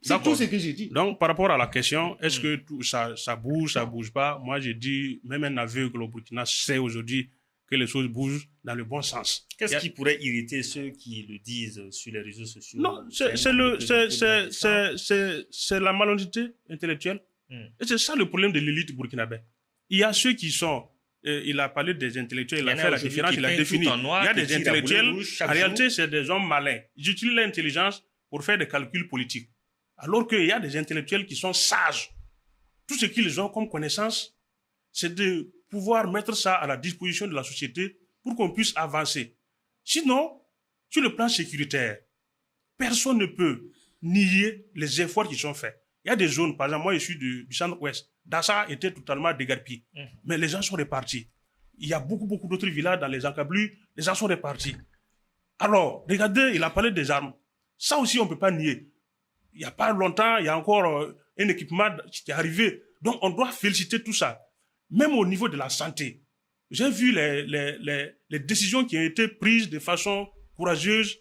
C'est tout ce que j'ai dit. Donc, par rapport à la question, est-ce que ça bouge pas? Moi, j'ai dit, même un aveugle au Burkina sait aujourd'hui que les choses bougent dans le bon sens. Qu'est-ce qui pourrait irriter ceux qui le disent sur les réseaux sociaux? Non, c'est la malhonnêteté intellectuelle. Et c'est ça le problème de l'élite burkinabé. Il y a ceux qui sont il a parlé des intellectuels, il a fait la différence, il a défini. Il y a des intellectuels, en réalité, c'est des hommes malins. Ils utilisent l'intelligence pour faire des calculs politiques. Alors qu'il y a des intellectuels qui sont sages. Tout ce qu'ils ont comme connaissance, c'est de pouvoir mettre ça à la disposition de la société pour qu'on puisse avancer. Sinon, sur le plan sécuritaire, personne ne peut nier les efforts qui sont faits. Il y a des zones, par exemple, moi je suis du centre-ouest. Dassa était totalement dégarpi. Mais les gens sont repartis. Il y a beaucoup d'autres villages dans les encablures, les gens sont repartis. Alors, regardez, il a parlé des armes. Ça aussi, on ne peut pas nier. Il n'y a pas longtemps, il y a encore un équipement qui est arrivé. Donc, on doit féliciter tout ça. Même au niveau de la santé. J'ai vu les décisions qui ont été prises de façon courageuse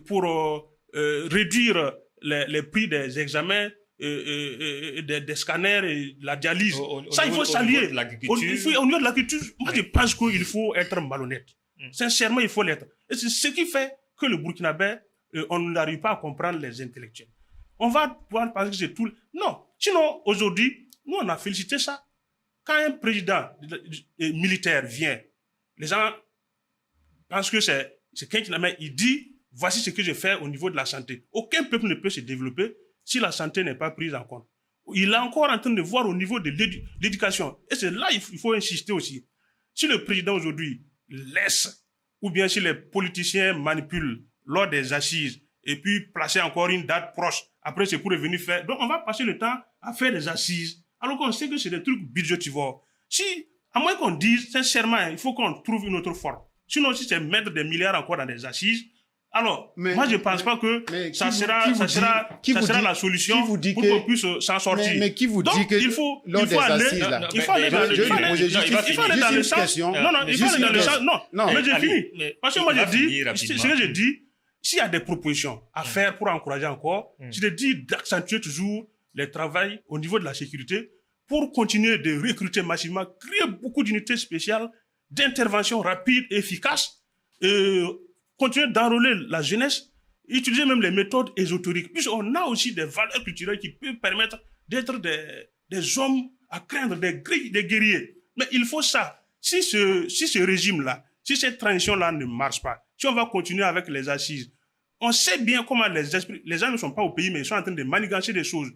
pour réduire les prix des examens, des scanners et de la dialyse. Ça, il faut saluer. Au niveau de l'agriculture, moi, je pense qu'il faut être malhonnête. Sincèrement, il faut l'être. Et c'est ce qui fait que le Burkinabé, on n'arrive pas à comprendre les intellectuels. On va pouvoir penser que c'est tout. Non. Sinon, aujourd'hui, nous, on a félicité ça. Quand un président militaire vient, les gens pensent que c'est quelqu'un qui il dit, voici ce que je fais au niveau de la santé. Aucun peuple ne peut se développer si la santé n'est pas prise en compte. Il est encore en train de voir au niveau de l'éducation. Et c'est là qu'il faut insister aussi. Si le président aujourd'hui laisse, ou bien si les politiciens manipulent lors des assises, et puis placer encore une date proche, après c'est pour revenir faire. Donc on va passer le temps à faire des assises, alors qu'on sait que c'est des trucs budgétivores. Si, à moins qu'on dise, sincèrement, il faut qu'on trouve une autre forme. Sinon, si c'est mettre des milliards encore dans des assises, alors, moi, je ne pense pas que ça sera la solution pour qu'on puisse s'en sortir. Mais qui vous dit que il faut aller dans le sens. Non, mais j'ai fini. Parce que moi, j'ai dit, s'il y a des propositions à faire pour encourager encore, je te dis d'accentuer toujours le travail au niveau de la sécurité pour continuer de recruter massivement, créer beaucoup d'unités spéciales, d'intervention rapide et efficace, continuer d'enrôler la jeunesse, utiliser même les méthodes ésotériques. Puisqu'on a aussi des valeurs culturelles qui peuvent permettre d'être des hommes à craindre, des guerriers. Mais il faut ça. Si ce régime-là, si cette transition-là ne marche pas, si on va continuer avec les assises, on sait bien comment les gens ne sont pas au pays, mais ils sont en train de manigancer des choses.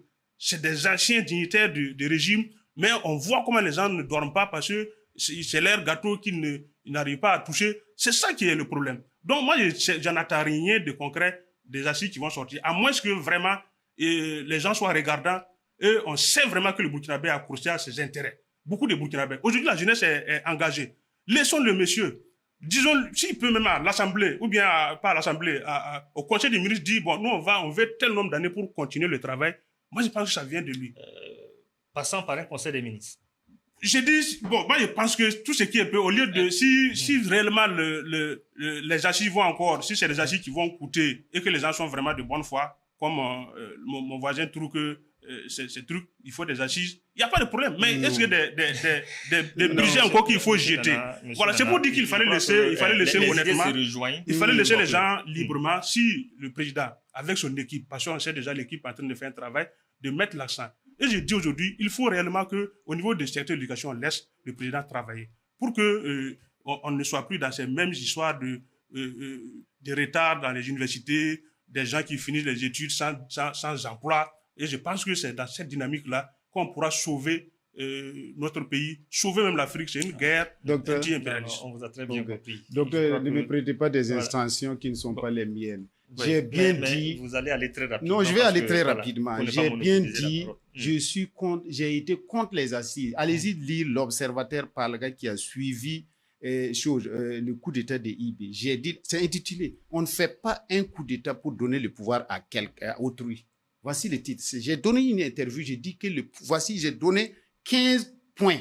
C'est des anciens dignitaires du régime, mais on voit comment les gens ne dorment pas parce que c'est leur gâteau qu'ils n'arrivent pas à toucher. C'est ça qui est le problème. Donc moi, j'en attends rien de concret des assises qui vont sortir, à moins que vraiment les gens soient regardants et on sait vraiment que le Burkinabé a accroché à ses intérêts. Beaucoup de Burkinabés. Aujourd'hui, la jeunesse est engagée. Laissons le monsieur. Disons, s'il peut même à l'Assemblée, ou bien pas à l'Assemblée, au Conseil des ministres, dire, bon, nous, on veut tel nombre d'années pour continuer le travail. Moi, je pense que ça vient de lui. Passant par un Conseil des ministres. J'ai dit, bon, moi, je pense que tout ce qui est peu, au lieu de, si réellement les assises vont encore, si c'est des assises qui vont coûter et que les gens sont vraiment de bonne foi, comme mon voisin trouve que ces trucs, il faut des assises, il n'y a pas de problème. Mais est-ce que des budgets encore qu'il faut jeter? Voilà, c'est pour dire qu'il fallait laisser honnêtement, il fallait laisser les gens librement, si le président, avec son équipe, parce qu'on sait déjà l'équipe en train de faire un travail, de mettre l'accent. Et je dis aujourd'hui, il faut réellement qu'au niveau du secteur de l'éducation, on laisse le président travailler pour que on ne soit plus dans ces mêmes histoires de retard dans les universités, des gens qui finissent les études sans emploi. Et je pense que c'est dans cette dynamique-là qu'on pourra sauver notre pays, sauver même l'Afrique. C'est une guerre anti-impérialiste. On vous a très bien compris. Docteur, ne me prêtez pas des instantions qui ne sont pas les miennes. J'ai bien dit. Vous allez aller très rapidement. Non, je vais aller très rapidement. J'ai bien dit, j'ai été contre les assises. Allez-y lire l'Observateur par le gars qui a suivi le coup d'État de IB. J'ai dit, c'est intitulé, on ne fait pas un coup d'État pour donner le pouvoir à autrui. Voici le titre. J'ai donné une interview, j'ai dit que j'ai donné 15 points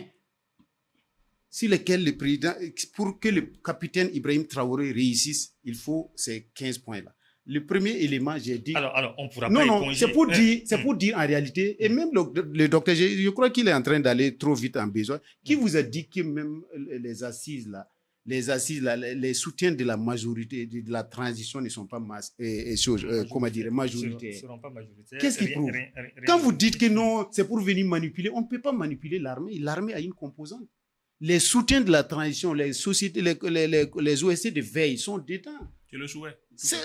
sur lesquels le président, pour que le capitaine Ibrahim Traoré réussisse, il faut ces 15 points-là. Le premier élément, j'ai dit... Alors, on ne pourra pas éponger. C'est pour dire en réalité, et même le docteur, je crois qu'il est en train d'aller trop vite en besoin, qui vous a dit que même les assises, les soutiens de la majorité, de la transition ne sont pas majoritaires. Ne seront pas majoritaires. Qu'est-ce qui prouve? Quand vous dites que non, c'est pour venir manipuler, on ne peut pas manipuler l'armée. L'armée a une composante. les soutiens de la transition, les sociétés, les OSC de veille sont dedans. C'est le souhait.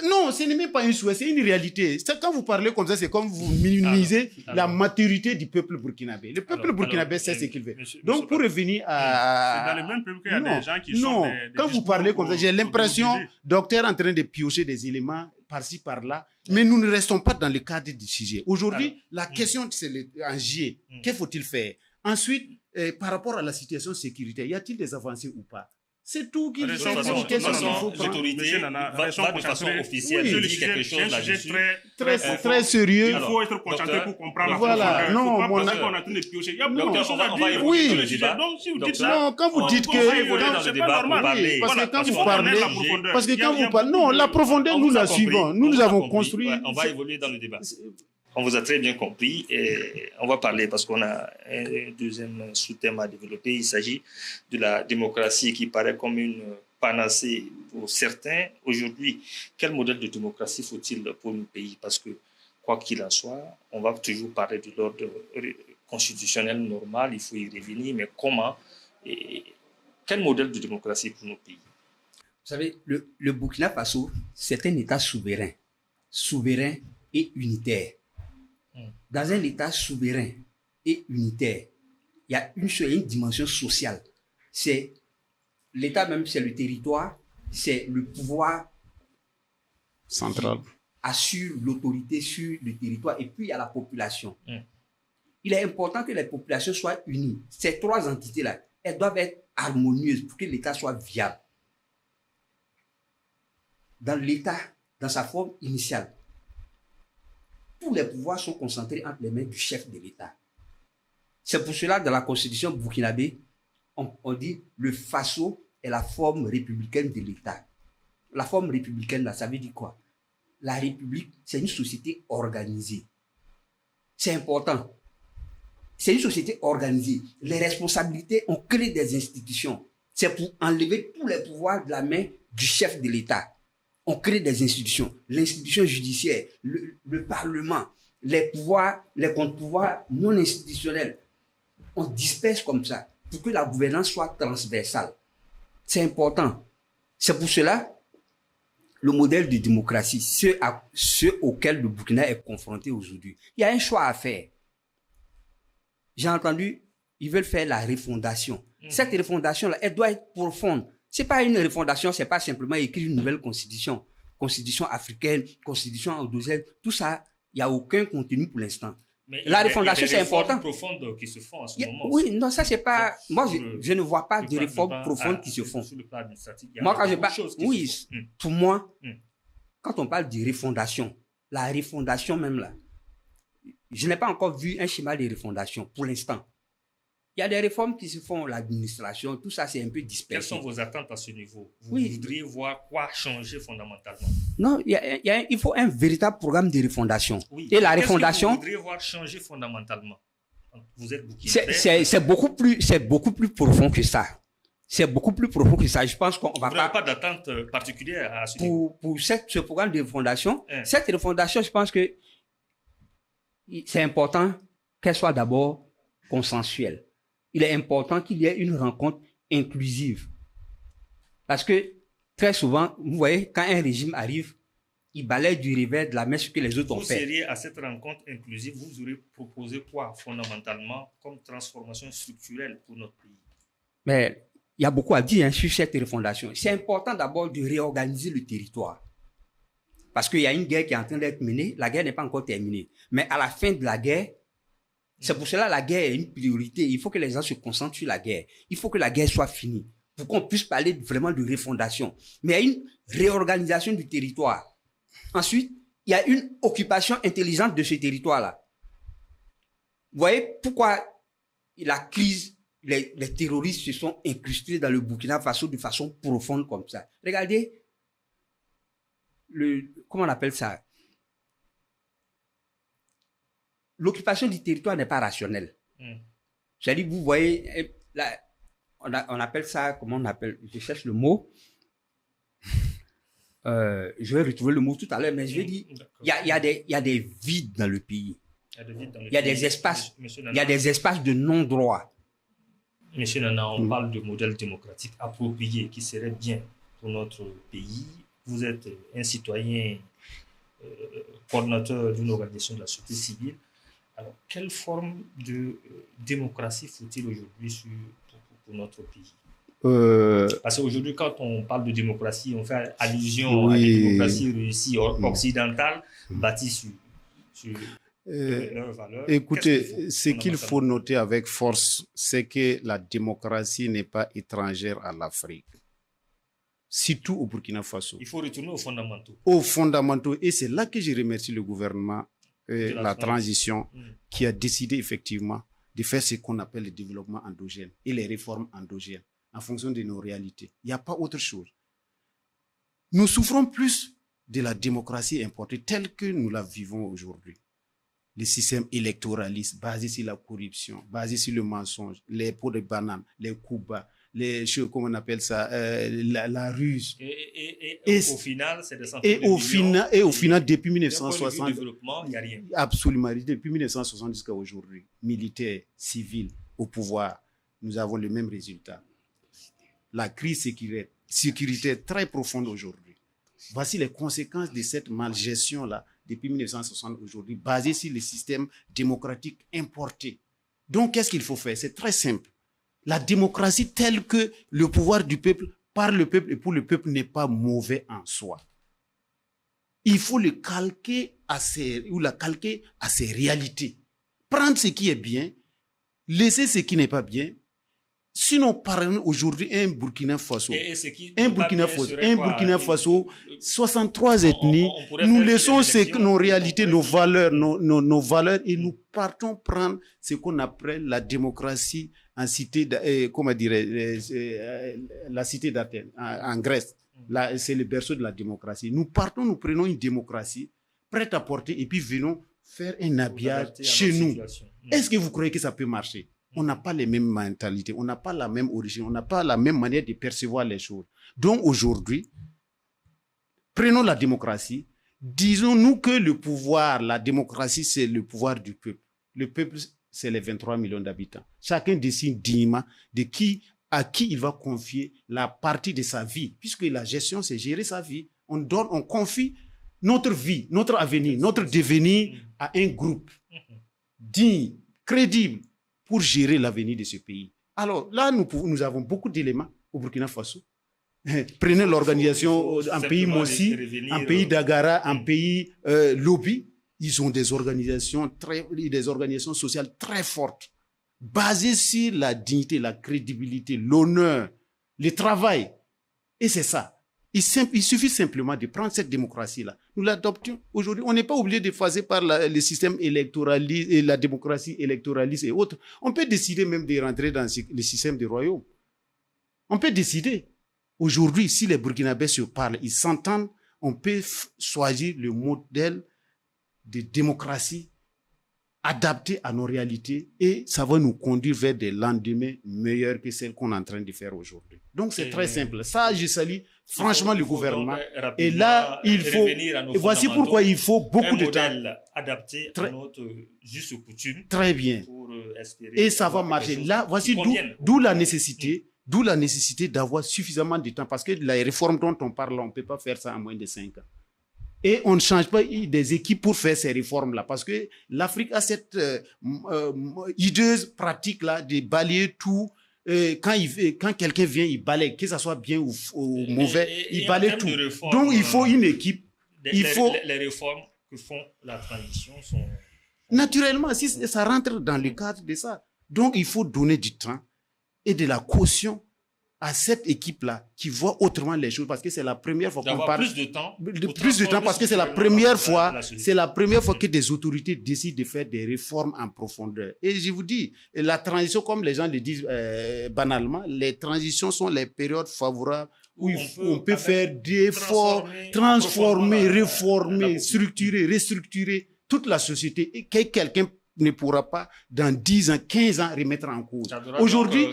Non, ce n'est même pas un souhait, c'est une réalité. Quand vous parlez comme ça, c'est comme vous minimisez la maturité du peuple burkinabé. Le peuple burkinabé sait ce qu'il veut. Donc, pour revenir à... C'est dans le même peuple qu'il y a des gens qui non, sont... quand vous parlez comme ça, j'ai l'impression, docteur en train de piocher des éléments par-ci, par-là, mais nous ne restons pas dans le cadre du sujet. Aujourd'hui, la question, c'est en J. Que faut-il faire? Ensuite, par rapport à la situation sécuritaire, y a-t-il des avancées ou pas? C'est tout qui de toute façon, l'autorité va de façon officielle dire quelque chose là-dessus. Très sérieux. Il faut être concentré pour comprendre. Voilà, non, parce qu'on a tout épioché. Il y a beaucoup de choses à on va dire. évoluer dans le débat. Donc, si vous dites non, quand vous dites que... On va évoluer dans le débat pour parler. Parce que quand vous parlez... Parce que quand vous parlez... Non, la profondeur, nous la suivons. Nous avons construit... On va évoluer dans le débat. On vous a très bien compris et on va parler parce qu'on a un deuxième sous-thème à développer. Il s'agit de la démocratie qui paraît comme une panacée pour certains. Aujourd'hui, quel modèle de démocratie faut-il pour nos pays? Parce que, quoi qu'il en soit, on va toujours parler de l'ordre constitutionnel normal, il faut y revenir, mais comment et quel modèle de démocratie pour nos pays? Vous savez, le Burkina Faso, c'est un État souverain et unitaire. Dans un État souverain et unitaire, il y a une dimension sociale. C'est l'État même, c'est le territoire, c'est le pouvoir central. Assure l'autorité sur le territoire et puis il y a la population. Il est important que les populations soient unies. Ces trois entités-là, elles doivent être harmonieuses pour que l'État soit viable. Dans l'État, dans sa forme initiale, tous les pouvoirs sont concentrés entre les mains du chef de l'État. C'est pour cela, dans la constitution burkinabé, on dit le Faso est la forme républicaine de l'État. La forme républicaine, là, ça veut dire quoi? La République, c'est une société organisée. C'est important. C'est une société organisée. Les responsabilités, on crée des institutions. C'est pour enlever tous les pouvoirs de la main du chef de l'État. On crée des institutions, l'institution judiciaire, le Parlement, les pouvoirs, les contre-pouvoirs non institutionnels. On disperse comme ça pour que la gouvernance soit transversale. C'est important. C'est pour cela le modèle de démocratie, ceux auxquels le Burkina est confronté aujourd'hui. Il y a un choix à faire. J'ai entendu, ils veulent faire la refondation. Cette refondation-là, elle doit être profonde. C'est pas une refondation, c'est pas simplement écrire une nouvelle constitution. Constitution africaine, constitution endogène, tout ça, il n'y a aucun contenu pour l'instant. La refondation, c'est important. Il y a des réformes profondes qui se font en ce moment. Oui, non, ça, c'est pas... Moi, je ne vois pas de réformes profondes qui se font. Moi, quand je parle... Oui, pour moi, quand on parle de refondation, la refondation même là, je n'ai pas encore vu un schéma de refondation pour l'instant. Il y a des réformes qui se font, l'administration, tout ça, c'est un peu dispersé. Quelles sont vos attentes à ce niveau? Vous voudriez voir quoi changer fondamentalement? Non, il faut un véritable programme de refondation. Oui. Et la refondation... Vous voudriez voir changer fondamentalement? Vous êtes burkinabé. C'est beaucoup plus profond que ça. C'est beaucoup plus profond que ça. Je pense qu'on va pas... Vous n'avez pas d'attente particulière à ce niveau? Pour ce programme de refondation, cette refondation, je pense que c'est important qu'elle soit d'abord consensuelle. Il est important qu'il y ait une rencontre inclusive. Parce que très souvent, vous voyez, quand un régime arrive, il balaye du revers de la main ce que les autres ont fait. Vous seriez à cette rencontre inclusive, vous aurez proposé quoi fondamentalement comme transformation structurelle pour notre pays? Mais il y a beaucoup à dire sur cette refondation. C'est important d'abord de réorganiser le territoire. Parce qu'il y a une guerre qui est en train d'être menée, la guerre n'est pas encore terminée. Mais à la fin de la guerre, c'est pour cela que la guerre est une priorité. Il faut que les gens se concentrent sur la guerre. Il faut que la guerre soit finie pour qu'on puisse parler vraiment de refondation. Mais il y a une réorganisation du territoire. Ensuite, il y a une occupation intelligente de ce territoire-là. Vous voyez pourquoi la crise, les terroristes se sont incrustés dans le Burkina Faso de façon profonde comme ça. Regardez, comment on appelle ça? L'occupation du territoire n'est pas rationnelle. C'est-à-dire, vous voyez, là, on appelle ça, comment on appelle, je cherche le mot. Je vais retrouver le mot tout à l'heure, mais je vais dire, il y a des vides dans le pays. Il y a des espaces, il y a des espaces de non-droit. Monsieur Nana, on parle de modèle démocratique approprié qui serait bien pour notre pays. Vous êtes un citoyen coordonnateur d'une organisation de la société civile. Alors, quelle forme de démocratie faut-il aujourd'hui pour notre pays? Parce qu'aujourd'hui, quand on parle de démocratie, on fait allusion à une démocratie réussie occidentale bâtie sur leurs valeurs. Écoutez, ce qu'il faut noter avec force, c'est que la démocratie n'est pas étrangère à l'Afrique. Surtout au Burkina Faso. Il faut retourner aux fondamentaux. Aux fondamentaux. Et c'est là que je remercie le gouvernement, la transition, qui a décidé effectivement de faire ce qu'on appelle le développement endogène et les réformes endogènes en fonction de nos réalités. Il n'y a pas autre chose. Nous souffrons plus de la démocratie importée telle que nous la vivons aujourd'hui. Le système électoraliste basé sur la corruption, basé sur le mensonge, les pots de banane, les coups bas, les choses, comment on appelle ça, la ruse. Et au final, c'est des centaines et au final, depuis 1960, développement, il n'y a rien. Absolument, depuis 1960 jusqu'à aujourd'hui, militaires, civils, au pouvoir, nous avons le même résultat. La crise sécuritaire très profonde aujourd'hui. Voici les conséquences de cette malgestion-là depuis 1960 aujourd'hui, basée sur le système démocratique importé. Donc, qu'est-ce qu'il faut faire? C'est très simple. La démocratie telle que le pouvoir du peuple, par le peuple et pour le peuple n'est pas mauvais en soi. Il faut le calquer la calquer à ses réalités. Prendre ce qui est bien, laisser ce qui n'est pas bien. Sinon, par exemple, aujourd'hui, un Burkina Faso, 63 ethnies, nous laissons nos réalités, nos valeurs, nos valeurs, et nous partons prendre ce qu'on appelle la démocratie en cité, la cité d'Athènes, en Grèce. Là, c'est le berceau de la démocratie. Nous prenons une démocratie prête à porter, et puis venons faire un habillage chez nous. Est-ce que vous croyez que ça peut marcher? On n'a pas les mêmes mentalités, on n'a pas la même origine, on n'a pas la même manière de percevoir les choses. Donc aujourd'hui, prenons la démocratie, disons-nous que le pouvoir, la démocratie, c'est le pouvoir du peuple. Le peuple, c'est les 23 millions d'habitants. Chacun décide dignement à qui il va confier la partie de sa vie, puisque la gestion, c'est gérer sa vie. On confie notre vie, notre avenir, notre devenir à un groupe digne, crédible, pour gérer l'avenir de ce pays. Alors là, nous avons beaucoup d'éléments au Burkina Faso. Prenez l'organisation en pays Mossi, en pays Dagara, en pays Lobi. Ils ont des organisations sociales très fortes, basées sur la dignité, la crédibilité, l'honneur, le travail. Et c'est ça. Il suffit simplement de prendre cette démocratie-là. Nous l'adoptons aujourd'hui. On n'est pas obligé de passer par le système électoraliste et la démocratie électoraliste et autres. On peut décider même de rentrer dans le système du royaume. On peut décider. Aujourd'hui, si les Burkinabés se parlent, ils s'entendent, on peut choisir le modèle de démocratie adapté à nos réalités et ça va nous conduire vers des lendemains meilleurs que celles qu'on est en train de faire aujourd'hui. Donc, c'est très simple. Ça, je salue franchement le gouvernement. Et là, il faut... Et voici pourquoi il faut beaucoup de temps. Un modèle adapté à notre juste coutume. Très bien. Pour espérer... Et ça va marcher. Là, voici d'où la nécessité d'avoir suffisamment de temps. Parce que la réforme dont on parle, on ne peut pas faire ça en moins de 5 ans. Et on ne change pas des équipes pour faire ces réformes-là. Parce que l'Afrique a cette hideuse pratique-là de balayer tout. Quand quelqu'un vient, il balaye, que ça soit bien ou mauvais, il balaye tout. Donc, il faut une équipe. Les réformes que font la transition sont... Naturellement, si ça rentre dans le cadre de ça. Donc, il faut donner du temps et de la caution à cette équipe-là qui voit autrement les choses parce que c'est la première fois qu'on parle. Plus de temps parce que c'est la première fois que des autorités décident de faire des réformes en profondeur. Et je vous dis, la transition, comme les gens le disent banalement, les transitions sont les périodes favorables où on peut faire des efforts, transformer, réformer, structurer, restructurer toute la société et que quelqu'un ne pourra pas, dans 10 ans, 15 ans, remettre en cause. Aujourd'hui,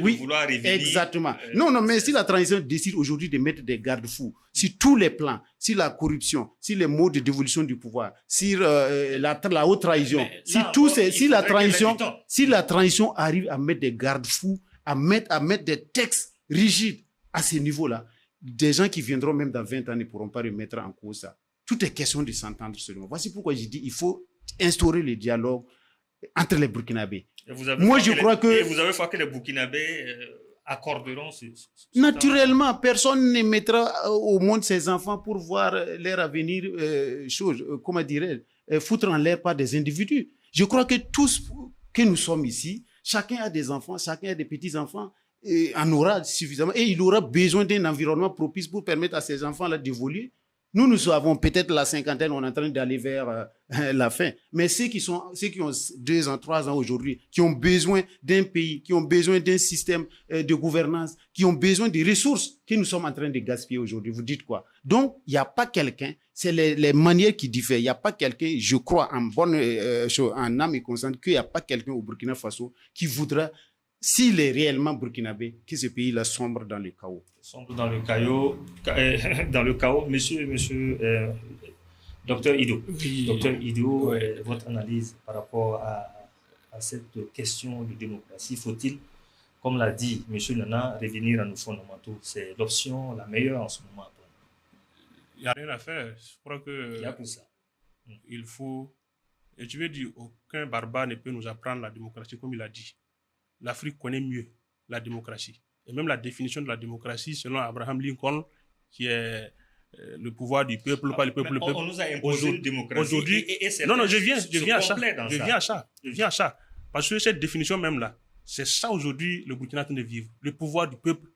oui, exactement. Non, mais si la transition décide aujourd'hui de mettre des garde-fous sur tous les plans, sur la corruption, sur les modes de dévolution du pouvoir, sur la haute trahison, si la transition arrive à mettre des garde-fous, à mettre des textes rigides à ce niveau-là, des gens qui viendront même dans 20 ans ne pourront pas remettre en cause ça. Tout est question de s'entendre seulement. Voici pourquoi je dis il faut instaurer le dialogue entre les Burkinabés. Moi, je crois que... Et vous avez fait que les Burkinabés accorderont naturellement, personne ne mettra au monde ses enfants pour voir leur avenir, comment dirais-je, foutre en l'air par des individus. Je crois que tous que nous sommes ici, chacun a des enfants, chacun a des petits-enfants, en aura suffisamment, et il aura besoin d'un environnement propice pour permettre à ces enfants-là d'évoluer. Nous avons peut-être la cinquantaine, on est en train d'aller vers la fin. Mais ceux qui ont 2 ans, 3 ans aujourd'hui, qui ont besoin d'un pays, qui ont besoin d'un système de gouvernance, qui ont besoin des ressources que nous sommes en train de gaspiller aujourd'hui. Vous dites quoi? Donc, il n'y a pas quelqu'un, c'est les manières qui diffèrent. Il n'y a pas quelqu'un, je crois, en âme et conscience, qu'il n'y a pas quelqu'un au Burkina Faso qui voudra, s'il est réellement burkinabé, que ce pays-là sombre dans le chaos. Sombre dans le chaos. Monsieur Docteur Ido, votre analyse par rapport à cette question de démocratie, faut-il, comme l'a dit monsieur Nana, revenir à nos fondamentaux? C'est l'option la meilleure en ce moment. Il n'y a rien à faire. Je crois que... Il y a que ça. Il faut... Et je veux dire, aucun barbare ne peut nous apprendre la démocratie comme il a dit. L'Afrique connaît mieux la démocratie. Et même la définition de la démocratie, selon Abraham Lincoln, qui est le pouvoir du peuple, pas le peuple. On nous a imposé une démocratie. Aujourd'hui, non, je viens à ça. Parce que cette définition même là, c'est ça aujourd'hui le Burkina train de vivre. Le pouvoir du peuple,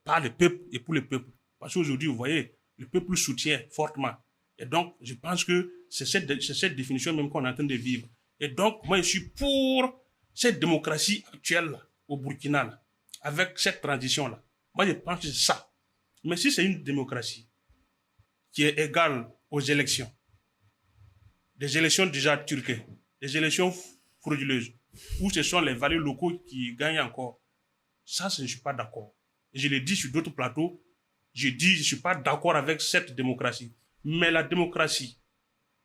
par le peuple et pour le peuple. Parce qu'aujourd'hui, vous voyez, le peuple soutient fortement. Et donc, je pense que c'est cette définition même qu'on est en train de vivre. Et donc, moi, je suis pour cette démocratie actuelle là, au Burkina, là, avec cette transition-là. Moi, je pense que c'est ça. Mais si c'est une démocratie qui est égale aux élections, des élections déjà turques, des élections frauduleuses, où ce sont les valeurs locaux qui gagnent encore, ça, je ne suis pas d'accord. Et je l'ai dit sur d'autres plateaux, je dis je ne suis pas d'accord avec cette démocratie. Mais la démocratie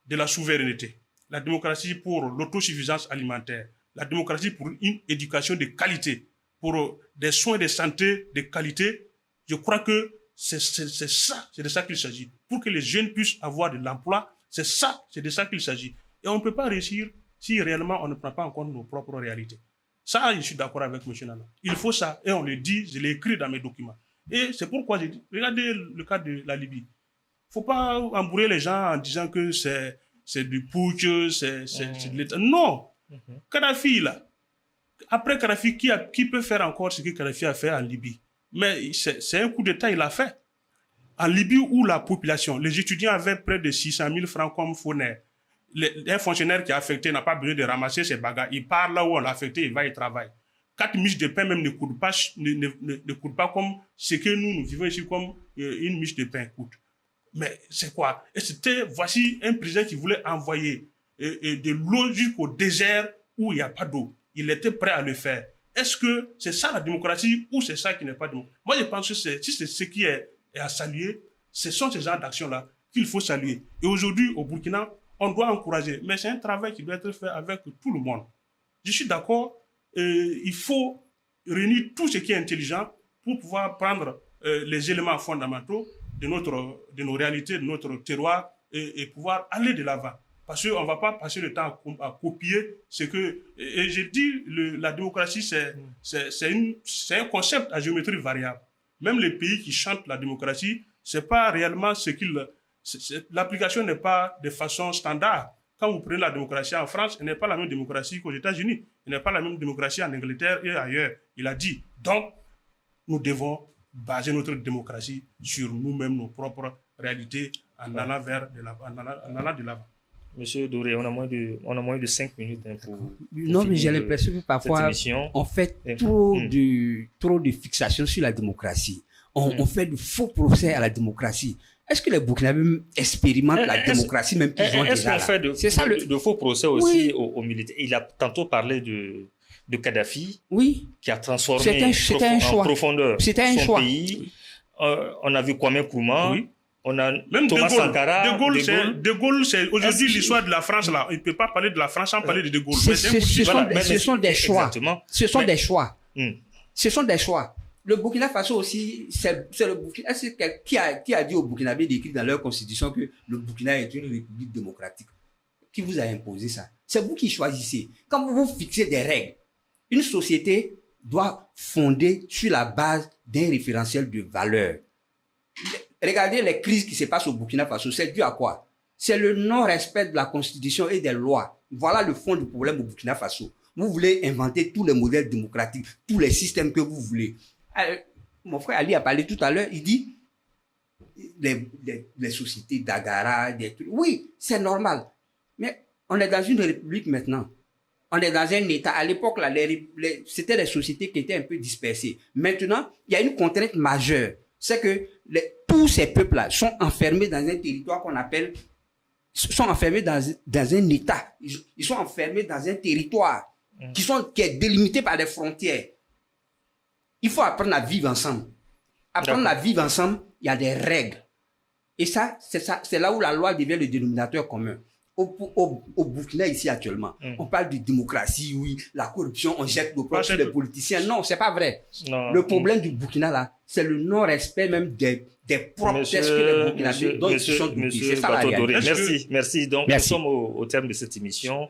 de la souveraineté, la démocratie pour l'autosuffisance alimentaire, la démocratie pour une éducation de qualité, pour des soins de santé de qualité, je crois que c'est de ça qu'il s'agit. Pour que les jeunes puissent avoir de l'emploi, c'est de ça qu'il s'agit. Et on ne peut pas réussir si réellement on ne prend pas en compte nos propres réalités. Ça, je suis d'accord avec M. Nana. Il faut ça, et on le dit, je l'ai écrit dans mes documents. Et c'est pourquoi j'ai dit, regardez le cas de la Libye. Il ne faut pas embrouiller les gens en disant que c'est du putsch, c'est de l'État. Non! Kadhafi, là, après Kadhafi, qui peut faire encore ce que Kadhafi a fait en Libye? Mais c'est un coup d'État, il a fait. En Libye, où la population, les étudiants avaient près de 600 000 francs comme fournaire. Un fonctionnaire qui est affecté n'a pas besoin de ramasser ses bagages. Il part là où on l'a affecté, il va y travailler. 4 miches de pain même ne coûtent pas comme ce que nous vivons ici comme une miche de pain coûte. Mais c'est quoi? Et voici un président qui voulait envoyer de l'eau jusqu'au désert où il n'y a pas d'eau. Il était prêt à le faire. Est-ce que c'est ça la démocratie ou c'est ça qui n'est pas démocratie? Moi, je pense que si c'est ce qui est à saluer, ce sont ces genres d'actions-là qu'il faut saluer. Et aujourd'hui, au Burkina, on doit encourager. Mais c'est un travail qui doit être fait avec tout le monde. Je suis d'accord, il faut réunir tout ce qui est intelligent pour pouvoir prendre les éléments fondamentaux de nos réalités, de notre terroir et pouvoir aller de l'avant. Parce qu'on ne va pas passer le temps à copier ce que... Et je dis, la démocratie, c'est un concept à géométrie variable. Même les pays qui chantent la démocratie, c'est pas réellement ce qu'ils... L'application n'est pas de façon standard. Quand vous prenez la démocratie en France, elle n'est pas la même démocratie qu'aux États-Unis. Elle n'est pas la même démocratie en Angleterre et ailleurs. Il a dit. Donc, nous devons baser notre démocratie sur nous-mêmes, nos propres réalités, en allant de l'avant. Monsieur Doré, on a moins de 5 minutes pour non, mais j'ai l'impression que parfois, on fait trop de fixation sur la démocratie. On fait de faux procès à la démocratie. Est-ce que les Burkinabés expérimentent la démocratie même qu'ils ont Est-ce déjà qu'on là? fait C'est ça de faux procès aussi Oui. aux militaires? Il a tantôt parlé de Kadhafi, Oui, qui a transformé C'était un en choix. profondeur C'était un son choix. pays. On a vu Kwame Nkrumah, Oui. on a Même Thomas De Gaulle. Sankara. De Gaulle, c'est aujourd'hui Est-ce que- l'histoire de la France là. Il ne peut pas parler de la France sans parler de De Gaulle. Ce- Mais ce- c'est ce sont Voilà, des- mais- ce sont des choix. Exactement. Ce sont Mais- des choix. Hmm. Ce sont des choix. Le Burkina Faso aussi, c'est le Burkina. Est-ce que qui a dit aux Burkinabés d'écrire dans leur constitution que le Burkina est une république démocratique? Qui vous a imposé ça? C'est vous qui choisissez. Quand vous vous fixez des règles, une société doit fonder sur la base d'un référentiel de valeurs. Regardez les crises qui se passent au Burkina Faso. C'est dû à quoi? C'est le non-respect de la constitution et des lois. Voilà le fond du problème au Burkina Faso. Vous voulez inventer tous les modèles démocratiques, tous les systèmes que vous voulez. Mon frère Ali a parlé tout à l'heure, il dit les sociétés d'Agara, des trucs. Oui, c'est normal. Mais on est dans une république maintenant. On est dans un État. À l'époque, là, c'était des sociétés qui étaient un peu dispersées. Maintenant, il y a une contrainte majeure. C'est que tous ces peuples-là sont enfermés dans un territoire qu'on appelle... sont enfermés dans un État. Ils sont enfermés dans un territoire qui est délimité par des frontières. Il faut apprendre à vivre ensemble. Apprendre à vivre ensemble, il y a des règles. Et ça, c'est là où la loi devient le dénominateur commun. Au Burkina, ici, actuellement, on parle de démocratie, oui, la corruption, on jette l'opprobre sur les politiciens. Non, c'est pas vrai. Non. Le problème du Burkina, là, c'est le non-respect même des propres tests que les Burkinabés dont ils se sont doutés. C'est ça la réalité. Merci. Donc, Merci. nous sommes au terme de cette émission.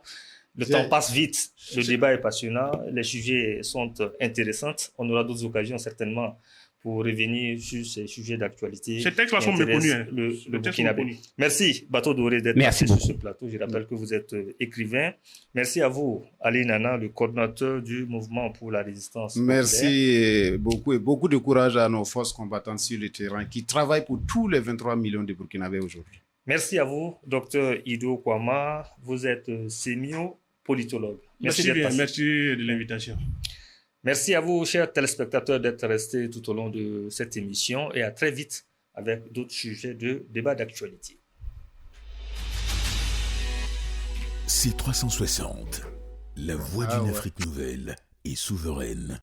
Le J'ai- temps passe vite, le débat est passionnant, les sujets sont intéressants. On aura d'autres occasions certainement pour revenir sur ces sujets d'actualité. Ces textes-là qui sont intéressent méconnus, hein. Le Ces textes sont Burkinabé. méconnus. Merci, Bateau Doré, d'être Merci passé sur ce beaucoup. plateau. Je rappelle que vous êtes écrivain. Merci à vous, Ali Nana, le coordinateur du mouvement pour la résistance populaire. Merci beaucoup et beaucoup de courage à nos forces combattantes sur le terrain qui travaillent pour tous les 23 millions de Burkinabés aujourd'hui. Merci à vous, docteur Ido Kwama. Vous êtes sémio-politologue. Merci d'être bien. passé. Merci de l'invitation. Merci à vous, chers téléspectateurs, d'être restés tout au long de cette émission et à très vite avec d'autres sujets de débat d'actualité. C360, la voix d'une Afrique nouvelle et souveraine.